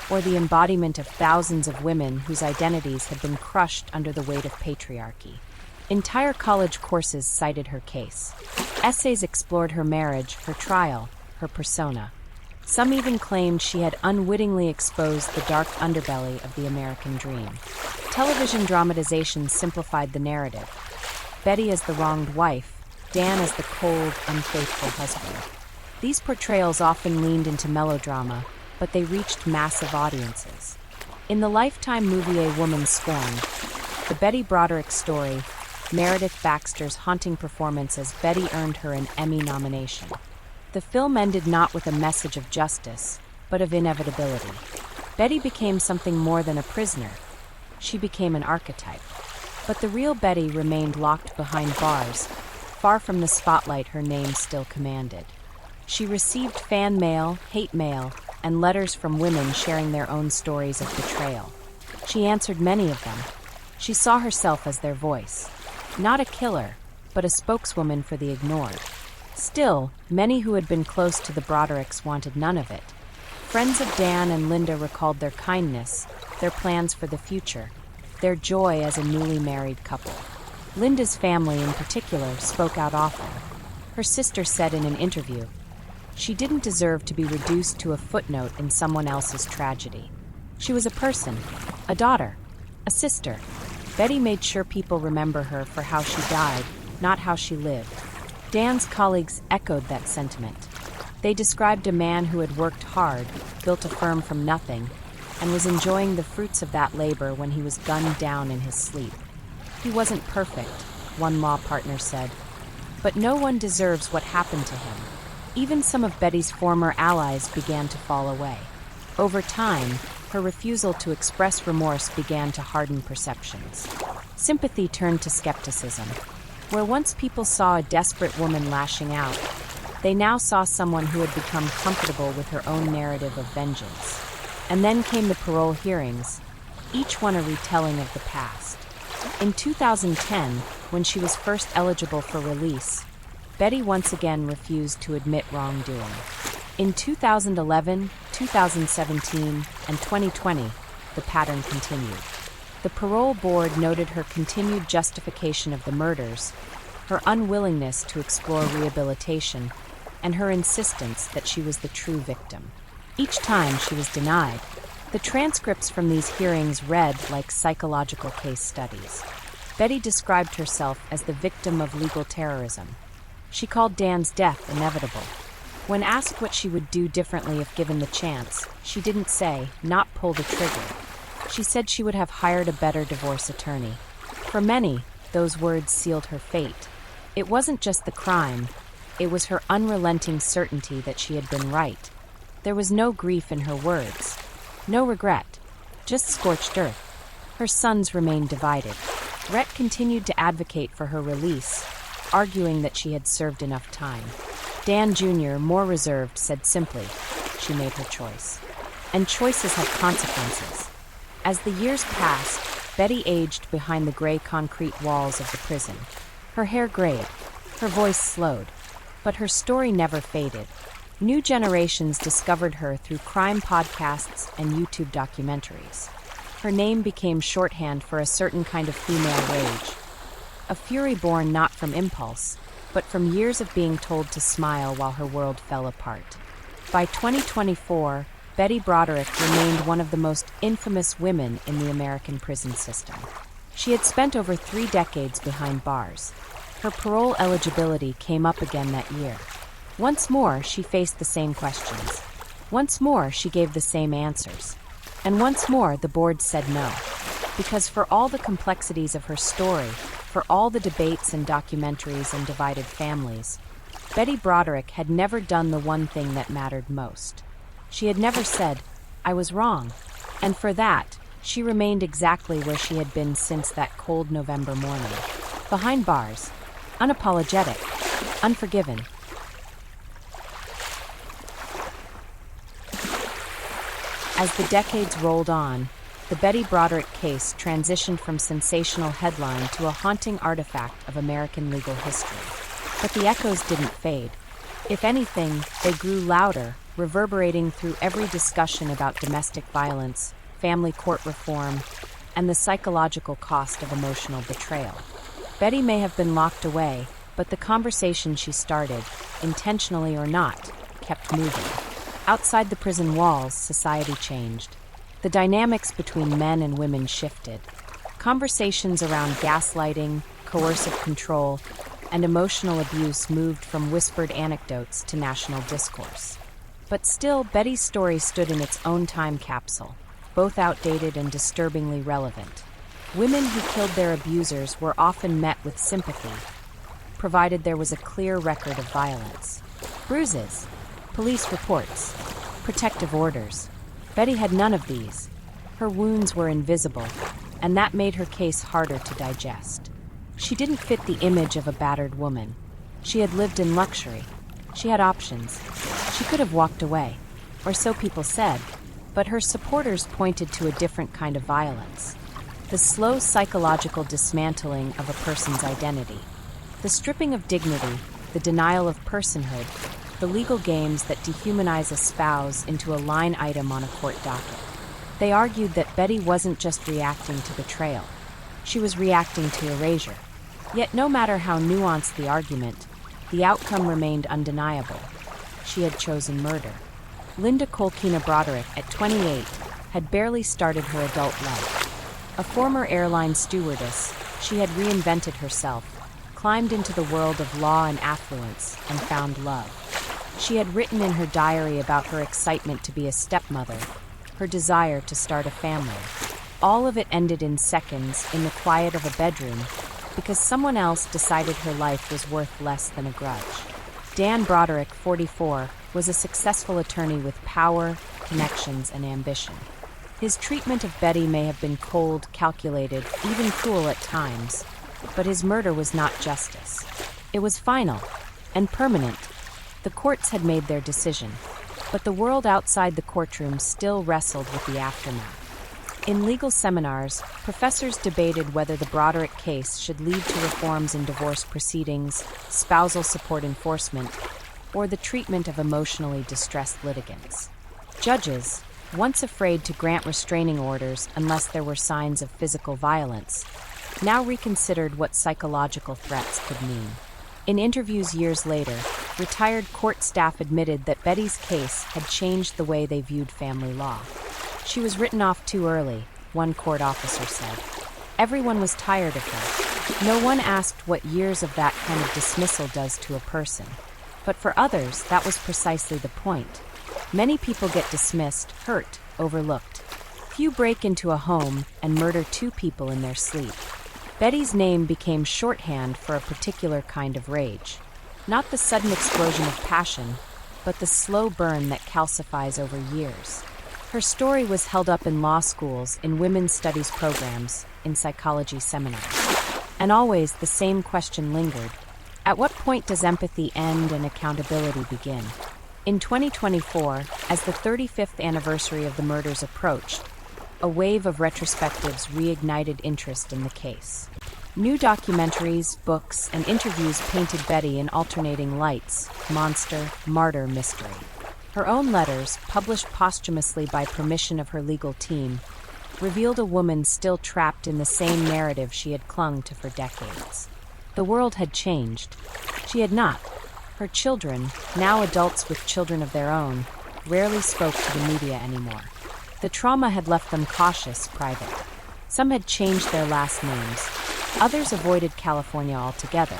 or the embodiment of thousands of women whose identities had been crushed under the weight of patriarchy? Entire college courses cited her case. Essays explored her marriage, her trial, her persona. Some even claimed she had unwittingly exposed the dark underbelly of the American dream. Television dramatizations simplified the narrative. Betty as the wronged wife, Dan as the cold, unfaithful husband. These portrayals often leaned into melodrama, but they reached massive audiences. In the Lifetime movie A Woman Scorned, the Betty Broderick story, Meredith Baxter's haunting performance as Betty earned her an Emmy nomination. The film ended not with a message of justice, but of inevitability. Betty became something more than a prisoner. She became an archetype. But the real Betty remained locked behind bars, far from the spotlight her name still commanded. She received fan mail, hate mail, and letters from women sharing their own stories of betrayal. She answered many of them. She saw herself as their voice. Not a killer, but a spokeswoman for the ignored. Still, many who had been close to the Brodericks wanted none of it. Friends of Dan and Linda recalled their kindness, their plans for the future, their joy as a newly married couple. Linda's family, in particular, spoke out often. Her sister said in an interview, "She didn't deserve to be reduced to a footnote in someone else's tragedy. She was a person, a daughter, a sister." Betty made sure people remember her for how she died, not how she lived. Dan's colleagues echoed that sentiment. They described a man who had worked hard, built a firm from nothing, and was enjoying the fruits of that labor when he was gunned down in his sleep. "He wasn't perfect," one law partner said, "but no one deserves what happened to him." Even some of Betty's former allies began to fall away. Over time, her refusal to express remorse began to harden perceptions. Sympathy turned to skepticism. Where once people saw a desperate woman lashing out, they now saw someone who had become comfortable with her own narrative of vengeance. And then came the parole hearings, each one a retelling of the past. In 2010, when she was first eligible for release, Betty once again refused to admit wrongdoing. In 2011, 2017, and 2020, the pattern continued. The parole board noted her continued justification of the murders, her unwillingness to explore rehabilitation, and her insistence that she was the true victim. Each time she was denied. The transcripts from these hearings read like psychological case studies. Betty described herself as the victim of legal terrorism. She called Dan's death inevitable. When asked what she would do differently if given the chance, she didn't say, "not pull the trigger." She said she would have hired a better divorce attorney. For many, those words sealed her fate. It wasn't just the crime, it was her unrelenting certainty that she had been right. There was no grief in her words, no regret, just scorched earth. Her sons remained divided. Rhett continued to advocate for her release, arguing that she had served enough time. Dan Jr., more reserved, said simply, "She made her choice." And choices have consequences. As the years passed, Betty aged behind the gray concrete walls of the prison. Her hair grayed, her voice slowed, but her story never faded. New generations discovered her through crime podcasts and YouTube documentaries. Her name became shorthand for a certain kind of female rage, a fury born not from impulse, but from years of being told to smile while her world fell apart. By 2024, Betty Broderick remained one of the most infamous women in the American prison system. She had spent over 3 decades behind bars. Her parole eligibility came up again that year. Once more, she faced the same questions. Once more, she gave the same answers. And once more, the board said no. Because for all the complexities of her story, for all the debates and documentaries and divided families, Betty Broderick had never done the one thing that mattered most. She had never said, "I was wrong." And for that, she remained exactly where she had been since that cold November morning. Behind bars, unapologetic, unforgiven. As the decades rolled on, the Betty Broderick case transitioned from sensational headline to a haunting artifact of American legal history. But the echoes didn't fade. If anything, they grew louder, reverberating through every discussion about domestic violence, family court reform, and the psychological cost of emotional betrayal. Betty may have been locked away, but the conversation she started, intentionally or not, kept moving. Outside the prison walls, society changed. The dynamics between men and women shifted. Conversations around gaslighting, coercive control, and emotional abuse moved from whispered anecdotes to national discourse. But still, Betty's story stood in its own time capsule, both outdated and disturbingly relevant. Women who killed their abusers were often met with sympathy, provided there was a clear record of violence. Bruises, police reports, protective orders. Betty had none of these. Her wounds were invisible, and that made her case harder to digest. She didn't fit the image of a battered woman. She had lived in luxury. She had options. She could have walked away, or so people said, but her supporters pointed to a different kind of violence. The slow psychological dismantling of a person's identity. The stripping of dignity, the denial of personhood, the legal games that dehumanize a spouse into a line item on a court docket. They argued that Betty wasn't just reacting to betrayal. She was reacting to erasure. Yet no matter how nuanced the argument, the outcome remained undeniable. She had chosen murder. Linda Colkina Broderick, at 28, had barely started her adult life. A former airline stewardess, she had reinvented herself, climbed into the world of law and affluence, and found love. She had written in her diary about her excitement to be a stepmother, her desire to start a family. All of it ended in seconds in the quiet of a bedroom because someone else decided her life was worth less than a grudge. Dan Broderick, 44, was a successful attorney with power, connections, and ambition. His treatment of Betty may have been cold, calculated, even cruel at times, but his murder was not justice. It was final and permanent. The courts had made their decision, but the world outside the courtroom still wrestled with the aftermath. In legal seminars, professors debated whether the Broderick case should lead to reforms in divorce proceedings, spousal support enforcement, or the treatment of emotionally distressed litigants. Judges, once afraid to grant restraining orders unless there were signs of physical violence, now reconsidered what psychological threats could mean. In interviews years later, retired court staff admitted that Betty's case had changed the way they viewed family law. She was written off too early, one court officer said. Everyone was tired of her. No one asked what years of that kind of dismissal does to a person. But for others, that was precisely the point. Many people get dismissed, hurt, overlooked. Few break into a home and murder two people in their sleep. Betty's name became shorthand for a particular kind of rage. Not the sudden explosion of passion, but the slow burn that calcifies over years. Her story was held up in law schools, in women's studies programs, in psychology seminars. And always the same question lingered. At what point does empathy end and accountability begin? In 2024, as the 35th anniversary of the murders approached, a wave of retrospectives reignited interest in the case. New documentaries, books, and interviews painted Betty in alternating lights: monster, martyr, mystery. Her own letters, published posthumously by permission of her legal team, revealed a woman still trapped in the same narrative she had clung to for decades. The world had changed. She had not. Her children, now adults with children of their own, rarely spoke to the media anymore. The trauma had left them cautious, private. Some had changed their last names. Others avoided California altogether.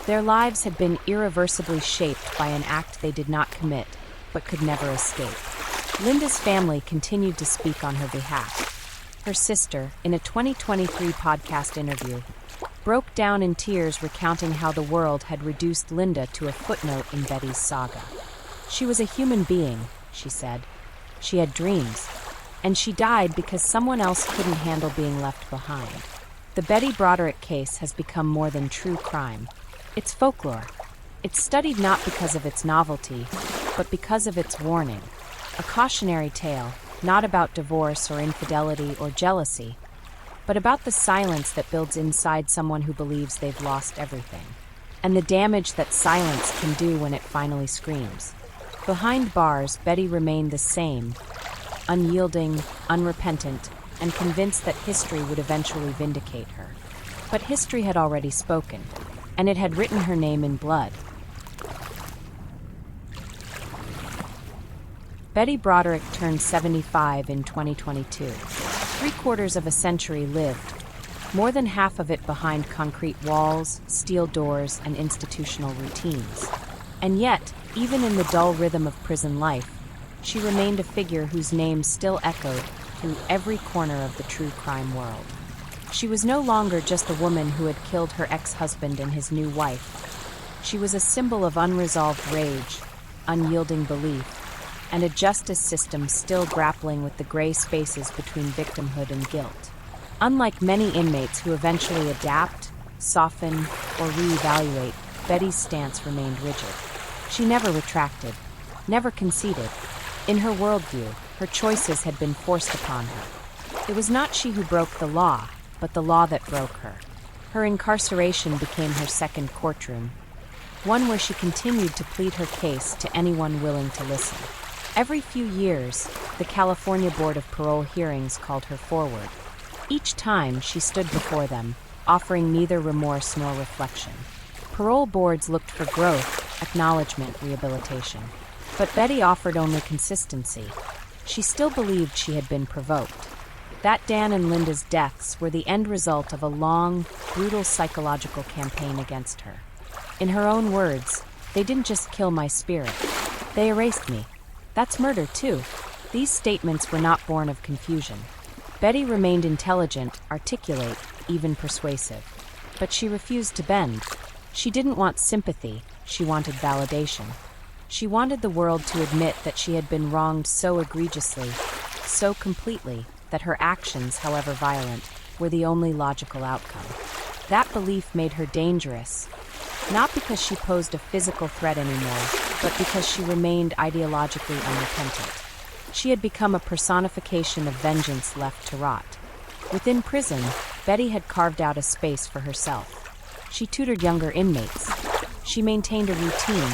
Their lives had been irreversibly shaped by an act they did not commit, but could never escape. Linda's family continued to speak on her behalf. Her sister, in a 2023 podcast interview, broke down in tears recounting how the world had reduced Linda to a footnote in Betty's saga. She was a human being, she said. She had dreams, and she died because someone else couldn't handle being left behind. The Betty Broderick case has become more than true crime. It's folklore. It's studied not because of its novelty, but because of its warning. A cautionary tale, not about divorce or infidelity or jealousy, but about the silence that builds inside someone who believes they've lost everything, and the damage that silence can do when it finally screams. Behind bars, Betty remained the same, unyielding, unrepentant, and convinced that history would eventually vindicate her. But history had already spoken, and it had written her name in blood. Betty Broderick turned 75 in 2022. 3/4 of a century lived, more than half of it behind concrete walls, steel doors, and institutional routines. And yet, even in the dull rhythm of prison life, she remained a figure whose name still echoed through every corner of the true crime world. She was no longer just a woman who had killed her ex-husband and his new wife. She was a symbol of unresolved rage, unyielding belief, and a justice system still grappling with the gray spaces between victimhood and guilt. Unlike many inmates who eventually adapt, soften, or reevaluate, Betty's stance remained rigid. She never retracted, never conceded. In her worldview, her choices had been forced upon her. It was not she who broke the law, but the law that broke her. Her incarceration became her second courtroom, one where she continued to plead her case to anyone willing to listen. Every few years, the California Board of Parole hearings called her forward. Each time, she stood before them, offering neither remorse nor reflection. Parole boards looked for growth, acknowledgement, rehabilitation. But Betty offered only consistency. She still believed she had been provoked. That Dan and Linda's deaths were the end result of a long, brutal psychological campaign against her. In her own words, "They didn't just kill my spirit. They erased me. That's murder, too." These statements were not born of confusion. Betty remained intelligent, articulate, even persuasive. But she refused to bend. She didn't want sympathy, she wanted validation. She wanted the world to admit that she had been wronged so egregiously, so completely, that her actions, however violent, were the only logical outcome. That belief made her dangerous, not because she posed a physical threat anymore, but because she remained ideologically unrepentant. She had become a personification of vengeance left to rot. Within prison, Betty had carved out a space for herself. She tutored younger inmates. She maintained a routine,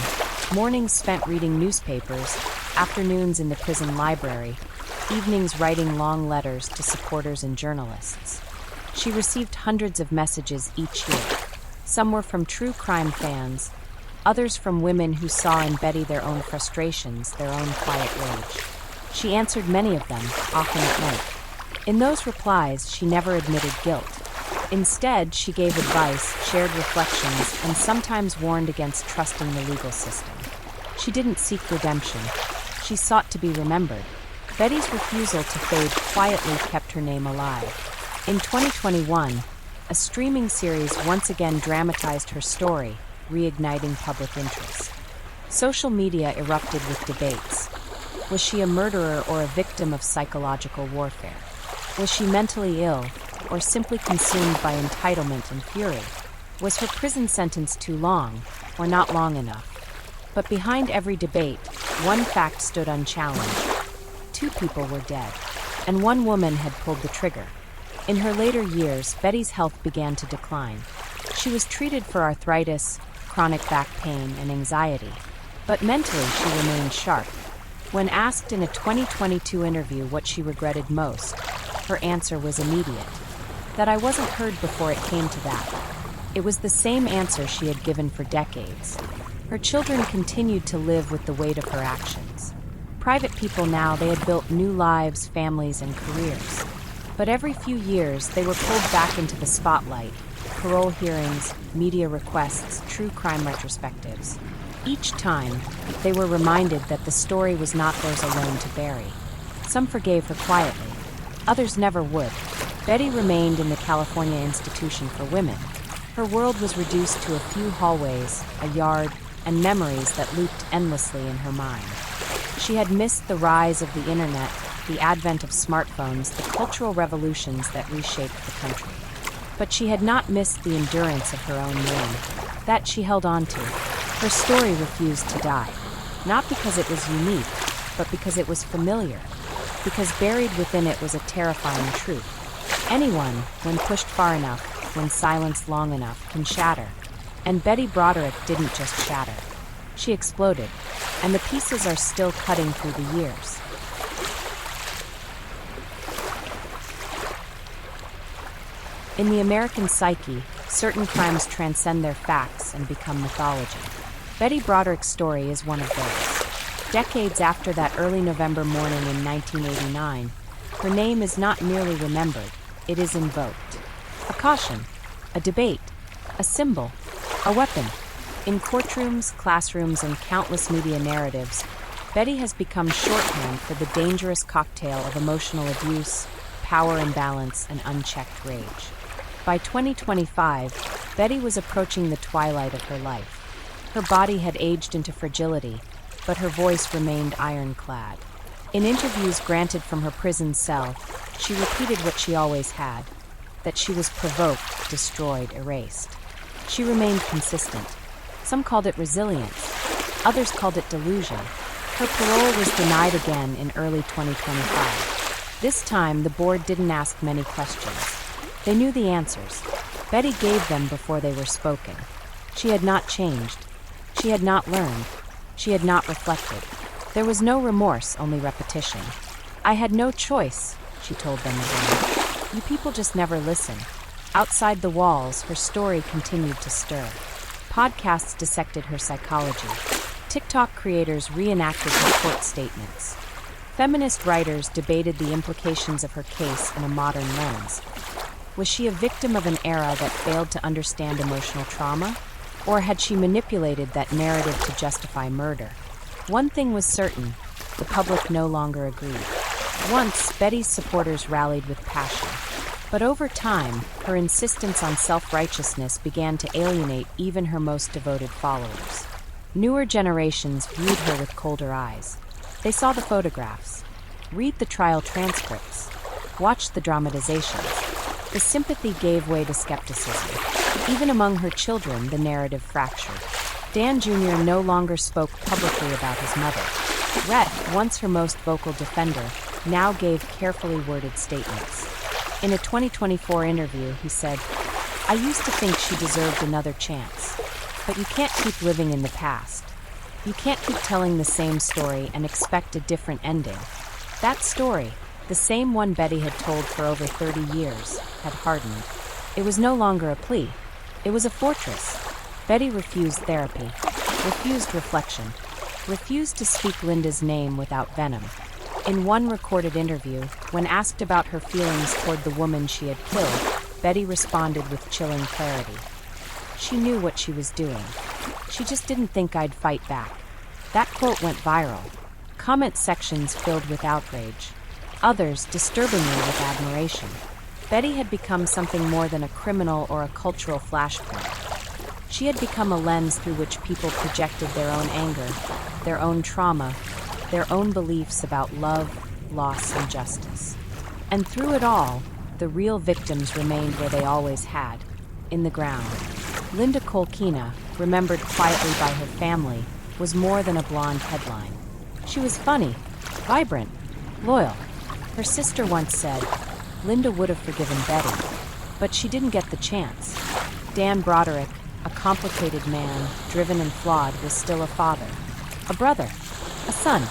mornings spent reading newspapers, afternoons in the prison library, evenings writing long letters to supporters and journalists. She received hundreds of messages each year. Some were from true crime fans, others from women who saw in Betty their own frustrations, their own quiet rage. She answered many of them, often at night. In those replies, she never admitted guilt. Instead, she gave advice, shared reflections, and sometimes warned against trusting the legal system. She didn't seek redemption. She sought to be remembered. Betty's refusal to fade quietly kept her name alive. In 2021, a streaming series once again dramatized her story, reigniting public interest. Social media erupted with debates. Was she a murderer or a victim of psychological warfare? Was she mentally ill, or simply consumed by entitlement and fury? Was her prison sentence too long, or not long enough? But behind every debate, one fact stood unchallenged. 2 people were dead, and 1 woman had pulled the trigger. In her later years, Betty's health began to decline. She was treated for arthritis, chronic back pain, and anxiety. But mentally, she remained sharp. When asked in a 2022 interview what she regretted most, her answer was immediate. That I wasn't heard before it came to that. It was the same answer she had given for decades. Her children continued to live with the weight of her actions. Private people now, they had built new lives, families, and careers. But every few years, they were pulled back into the spotlight. Parole hearings, media requests, true crime retrospectives. Each time, they were reminded that the story was not theirs alone to bury. Some forgave her quietly. Others never would. Betty remained in the California Institution for Women. Her world was reduced to a few hallways, a yard, and memories that looped endlessly in her mind. She had missed the rise of the internet, the advent of smartphones, the cultural revolutions that reshaped the country. But she had not missed the endurance of her own name. That she held on to. Her story refused to die. Not because it was unique, but because it was familiar. Because buried within it was a terrifying truth. Anyone, when pushed far enough, when silenced long enough, can shatter. And Betty Broderick didn't just shatter. She exploded, and the pieces are still cutting through the years. In the American psyche, certain crimes transcend their facts and become mythology. Betty Broderick's story is one of those. Decades after that early November morning in 1989, her name is not merely remembered, it is invoked. A caution, a debate, a symbol, a weapon. In courtrooms, classrooms, and countless media narratives, Betty has become shorthand for the dangerous cocktail of emotional abuse, power imbalance, and unchecked rage. By 2025, Betty was approaching the twilight of her life. Her body had aged into fragility, but her voice remained ironclad. In interviews granted from her prison cell, she repeated what she always had, that she was provoked, destroyed, erased. She remained consistent. Some called it resilience, others called it delusion. Her parole was denied again in early 2025. This time, the board didn't ask many questions. They knew the answers. Betty gave them before they were spoken. She had not changed. She had not learned. She had not reflected. There was no remorse, only repetition. "I had no choice," she told them again. "You people just never listen." Outside the walls, her story continued to stir. Podcasts dissected her psychology. TikTok creators reenacted her court statements. Feminist writers debated the implications of her case in a modern lens. Was she a victim of an era that failed to understand emotional trauma? Or had she manipulated that narrative to justify murder? One thing was certain, the public no longer agreed. Once, Betty's supporters rallied with passion. But over time, her insistence on self-righteousness began to alienate even her most devoted followers. Newer generations viewed her with colder eyes. They saw the photographs, read the trial transcripts, watched the dramatizations. The sympathy gave way to skepticism. Even among her children, the narrative fractured. Dan Jr. no longer spoke publicly about his mother. Rhett, once her most vocal defender, now gave carefully worded statements. In a 2024 interview, he said, "I used to think she deserved another chance. But you can't keep living in the past. You can't keep telling the same story and expect a different ending." That story, the same one Betty had told for over 30 years, had hardened. It was no longer a plea. It was a fortress. Betty refused therapy, refused reflection, refused to speak Linda's name without venom. In one recorded interview, when asked about her feelings toward the woman she had killed, Betty responded with chilling clarity. She knew what she was doing. She just didn't think I'd fight back. That quote went viral. Comment sections filled with outrage. Others, disturbingly, with admiration. Betty had become something more than a criminal or a cultural flashpoint. She had become a lens through which people projected their own anger, their own trauma, their own beliefs about love, loss, and justice. And through it all, the real victims remained where they always had, in the ground. Linda Kolkina, remembered quietly by her family, was more than a blonde headline. She was funny, vibrant, loyal. Her sister once said, Linda would have forgiven Betty, but she didn't get the chance. Dan Broderick, a complicated man, driven and flawed, was still a father, a brother, a son.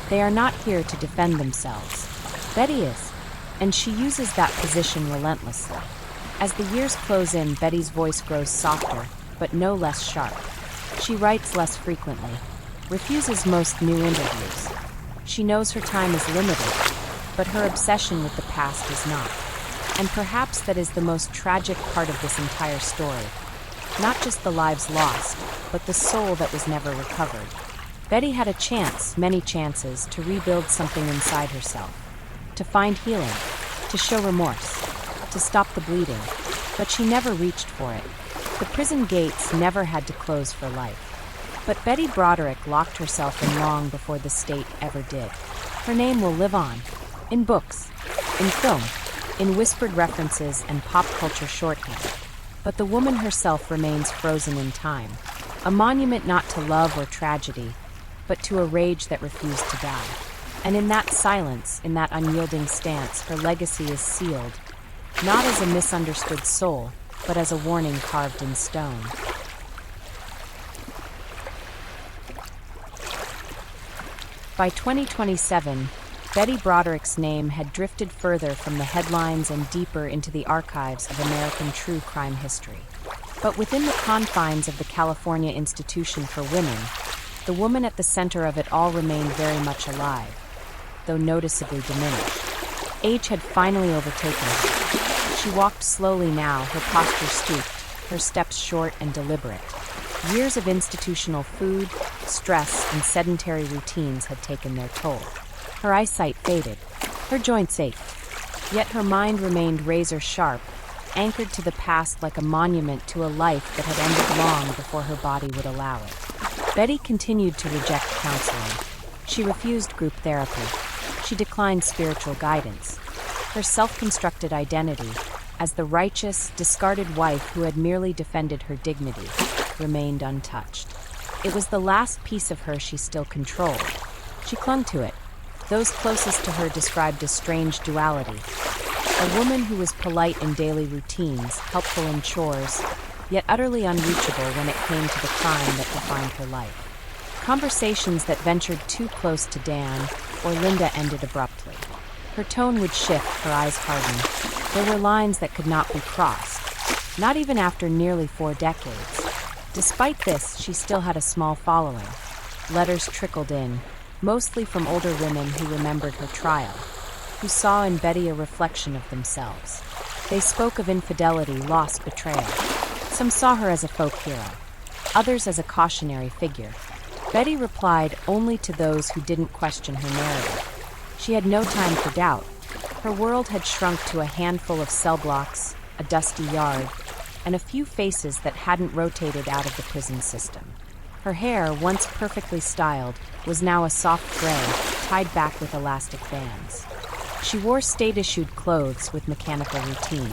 They are not here to defend themselves. Betty is, and she uses that position relentlessly. As the years close in, Betty's voice grows softer, but no less sharp. She writes less frequently, refuses most new interviews. She knows her time is limited, but her obsession with the past is not. And perhaps that is the most tragic part of this entire story. Not just the lives lost, but the soul that was never recovered. Betty had a chance, many chances, to rebuild something inside herself, to find healing, to show remorse, to stop the bleeding, but she never reached for it. The prison gates never had to close for life. But Betty Broderick locked herself in long before the state ever did. Her name will live on, in books, in film, in whispered references and pop culture shorthand. But the woman herself remains frozen in time, a monument not to love or tragedy, but to a rage that refused to die. And in that silence, in that unyielding stance, her legacy is sealed, not as a misunderstood soul, but as a warning carved in stone. By 2027, Betty Broderick's name had drifted further from the headlines and deeper into the archives of American true crime history. But within the confines of the California Institution for Women, the woman at the center of it all remained very much alive, though noticeably diminished. Age had finally overtaken her. She walked slowly now, her posture stooped, her steps short and deliberate. Years of institutional food, stress, and sedentary routines had taken their toll. Her eyesight faded, her joints ached, yet her mind remained razor-sharp, anchored to the past like a monument to a life that had ended long before her body would allow it. Betty continued to reject counseling. She refused group therapy. She declined spiritual guidance. Her self-constructed identity, as the righteous, discarded wife who had merely defended her dignity, remained untouched. It was the last piece of her she still controlled. She clung to it. Those closest to her described a strange duality. A woman who was polite in daily routines, helpful in chores, yet utterly unreachable when it came to the crime that defined her life. Conversations that ventured too close to Dan or Linda ended abruptly. Her tone would shift, her eyes hardened. There were lines that could not be crossed, not even after nearly 4 decades. Despite this, she still had a small following. Letters trickled in, mostly from older women who remembered her trial, who saw in Betty a reflection of themselves. They spoke of infidelity, loss, betrayal. Some saw her as a folk hero, others as a cautionary figure. Betty replied only to those who didn't question her narrative. She had no time for doubt. Her world had shrunk to a handful of cell blocks, a dusty yard, and a few faces that hadn't rotated out of the prison system. Her hair, once perfectly styled, was now a soft gray, tied back with elastic bands. She wore state-issued clothes with mechanical routine.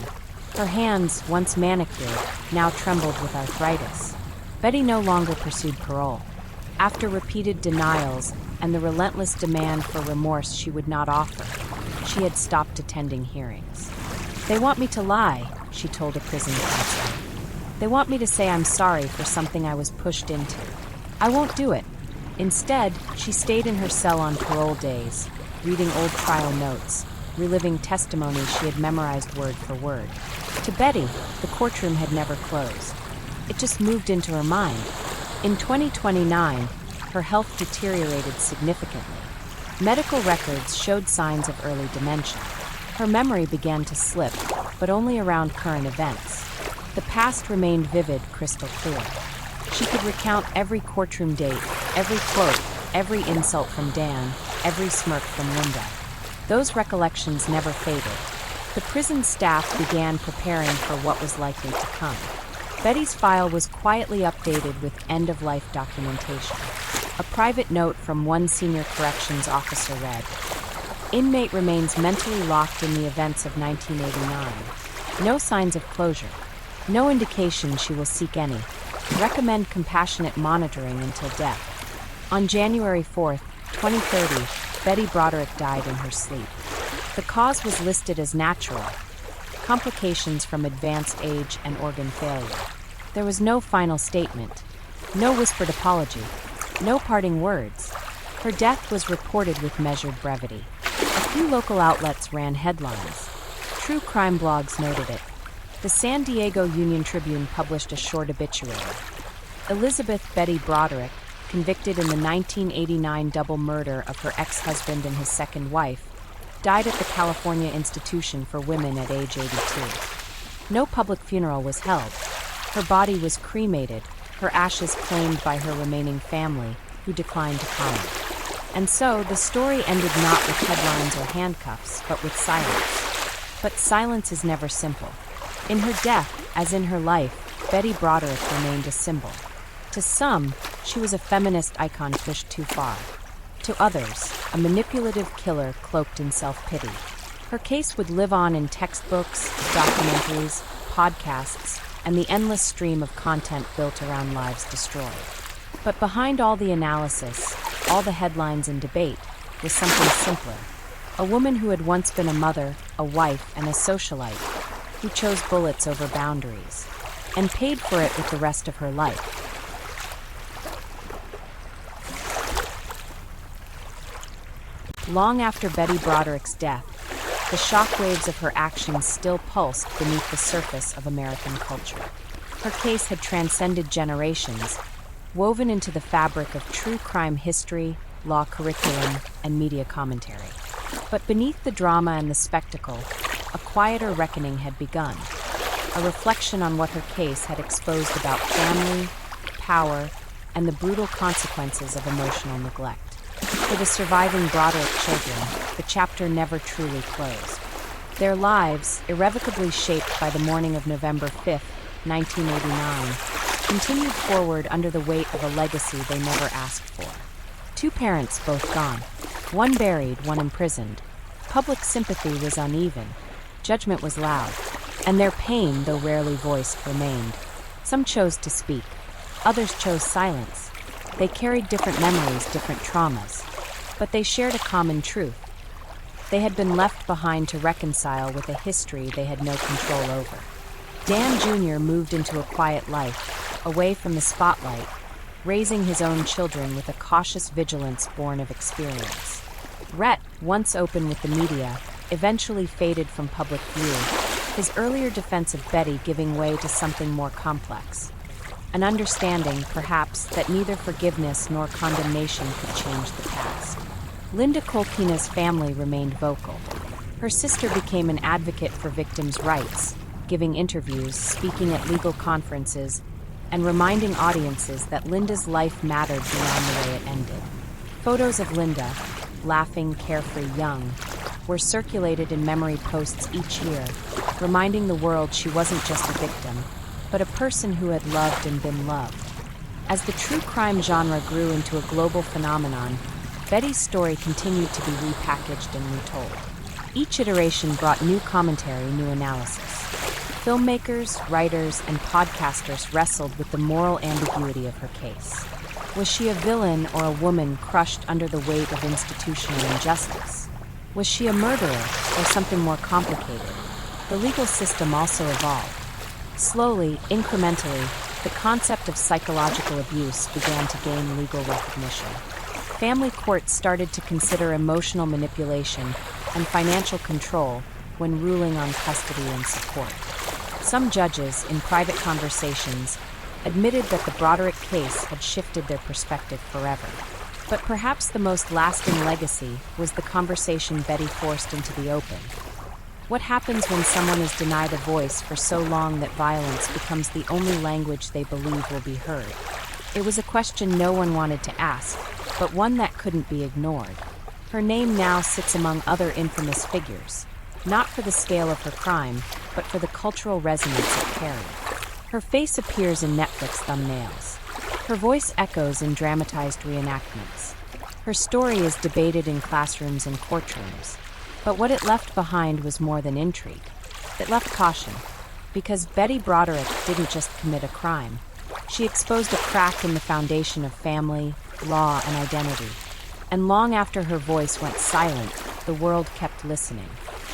Her hands, once manicured, now trembled with arthritis. Betty no longer pursued parole. After repeated denials and the relentless demand for remorse she would not offer, she had stopped attending hearings. "They want me to lie," she told a prison counselor. "They want me to say I'm sorry for something I was pushed into. I won't do it." Instead, she stayed in her cell on parole days, reading old trial notes, reliving testimonies she had memorized word for word. To Betty, the courtroom had never closed. It just moved into her mind. In 2029, her health deteriorated significantly. Medical records showed signs of early dementia. Her memory began to slip, but only around current events. The past remained vivid, crystal clear. She could recount every courtroom date, every quote, every insult from Dan, every smirk from Linda. Those recollections never faded. The prison staff began preparing for what was likely to come. Betty's file was quietly updated with end-of-life documentation. A private note from one senior corrections officer read, "Inmate remains mentally locked in the events of 1989. No signs of closure. No indication she will seek any. Recommend compassionate monitoring until death." On January 4, 2030, Betty Broderick died in her sleep. The cause was listed as natural, complications from advanced age and organ failure. There was no final statement, no whispered apology, no parting words. Her death was reported with measured brevity. A few local outlets ran headlines. True crime blogs noted it. The San Diego Union Tribune published a short obituary. Elizabeth Betty Broderick, convicted in the 1989 double murder of her ex-husband and his second wife, died at the California Institution for Women at age 82. No public funeral was held. Her body was cremated, her ashes claimed by her remaining family, who declined to comment. And so, the story ended not with headlines or handcuffs, but with silence. But silence is never simple. In her death, as in her life, Betty Broderick remained a symbol. To some, she was a feminist icon pushed too far. To others, a manipulative killer cloaked in self-pity. Her case would live on in textbooks, documentaries, podcasts, and the endless stream of content built around lives destroyed. But behind all the analysis, all the headlines and debate, was something simpler. A woman who had once been a mother, a wife, and a socialite, who chose bullets over boundaries, and paid for it with the rest of her life. Long after Betty Broderick's death, the shockwaves of her actions still pulsed beneath the surface of American culture. Her case had transcended generations, woven into the fabric of true crime history, law curriculum, and media commentary. But beneath the drama and the spectacle, a quieter reckoning had begun, a reflection on what her case had exposed about family, power, and the brutal consequences of emotional neglect. For the surviving Broderick children, the chapter never truly closed. Their lives, irrevocably shaped by the morning of November 5, 1989, continued forward under the weight of a legacy they never asked for. Two parents both gone. One buried, one imprisoned. Public sympathy was uneven. Judgment was loud. And their pain, though rarely voiced, remained. Some chose to speak. Others chose silence. They carried different memories, different traumas. But they shared a common truth. They had been left behind to reconcile with a history they had no control over. Dan Jr. moved into a quiet life, away from the spotlight, raising his own children with a cautious vigilance born of experience. Rhett, once open with the media, eventually faded from public view, his earlier defense of Betty giving way to something more complex. An understanding, perhaps, that neither forgiveness nor condemnation could change the past. Linda Kolkina's family remained vocal. Her sister became an advocate for victims' rights, giving interviews, speaking at legal conferences, and reminding audiences that Linda's life mattered beyond the way it ended. Photos of Linda, laughing, carefree, young, were circulated in memory posts each year, reminding the world she wasn't just a victim, but a person who had loved and been loved. As the true crime genre grew into a global phenomenon, Betty's story continued to be repackaged and retold. Each iteration brought new commentary, new analysis. Filmmakers, writers, and podcasters wrestled with the moral ambiguity of her case. Was she a villain or a woman crushed under the weight of institutional injustice? Was she a murderer or something more complicated? The legal system also evolved. Slowly, incrementally, the concept of psychological abuse began to gain legal recognition. Family courts started to consider emotional manipulation and financial control when ruling on custody and support. Some judges, in private conversations, admitted that the Broderick case had shifted their perspective forever. But perhaps the most lasting legacy was the conversation Betty forced into the open. What happens when someone is denied a voice for so long that violence becomes the only language they believe will be heard? It was a question no one wanted to ask, but one that couldn't be ignored. Her name now sits among other infamous figures, not for the scale of her crime, but for the cultural resonance it carried. Her face appears in Netflix thumbnails. Her voice echoes in dramatized reenactments. Her story is debated in classrooms and courtrooms. But what it left behind was more than intrigue. It left caution, because Betty Broderick didn't just commit a crime. She exposed a crack in the foundation of family, law, and identity. And long after her voice went silent, the world kept listening.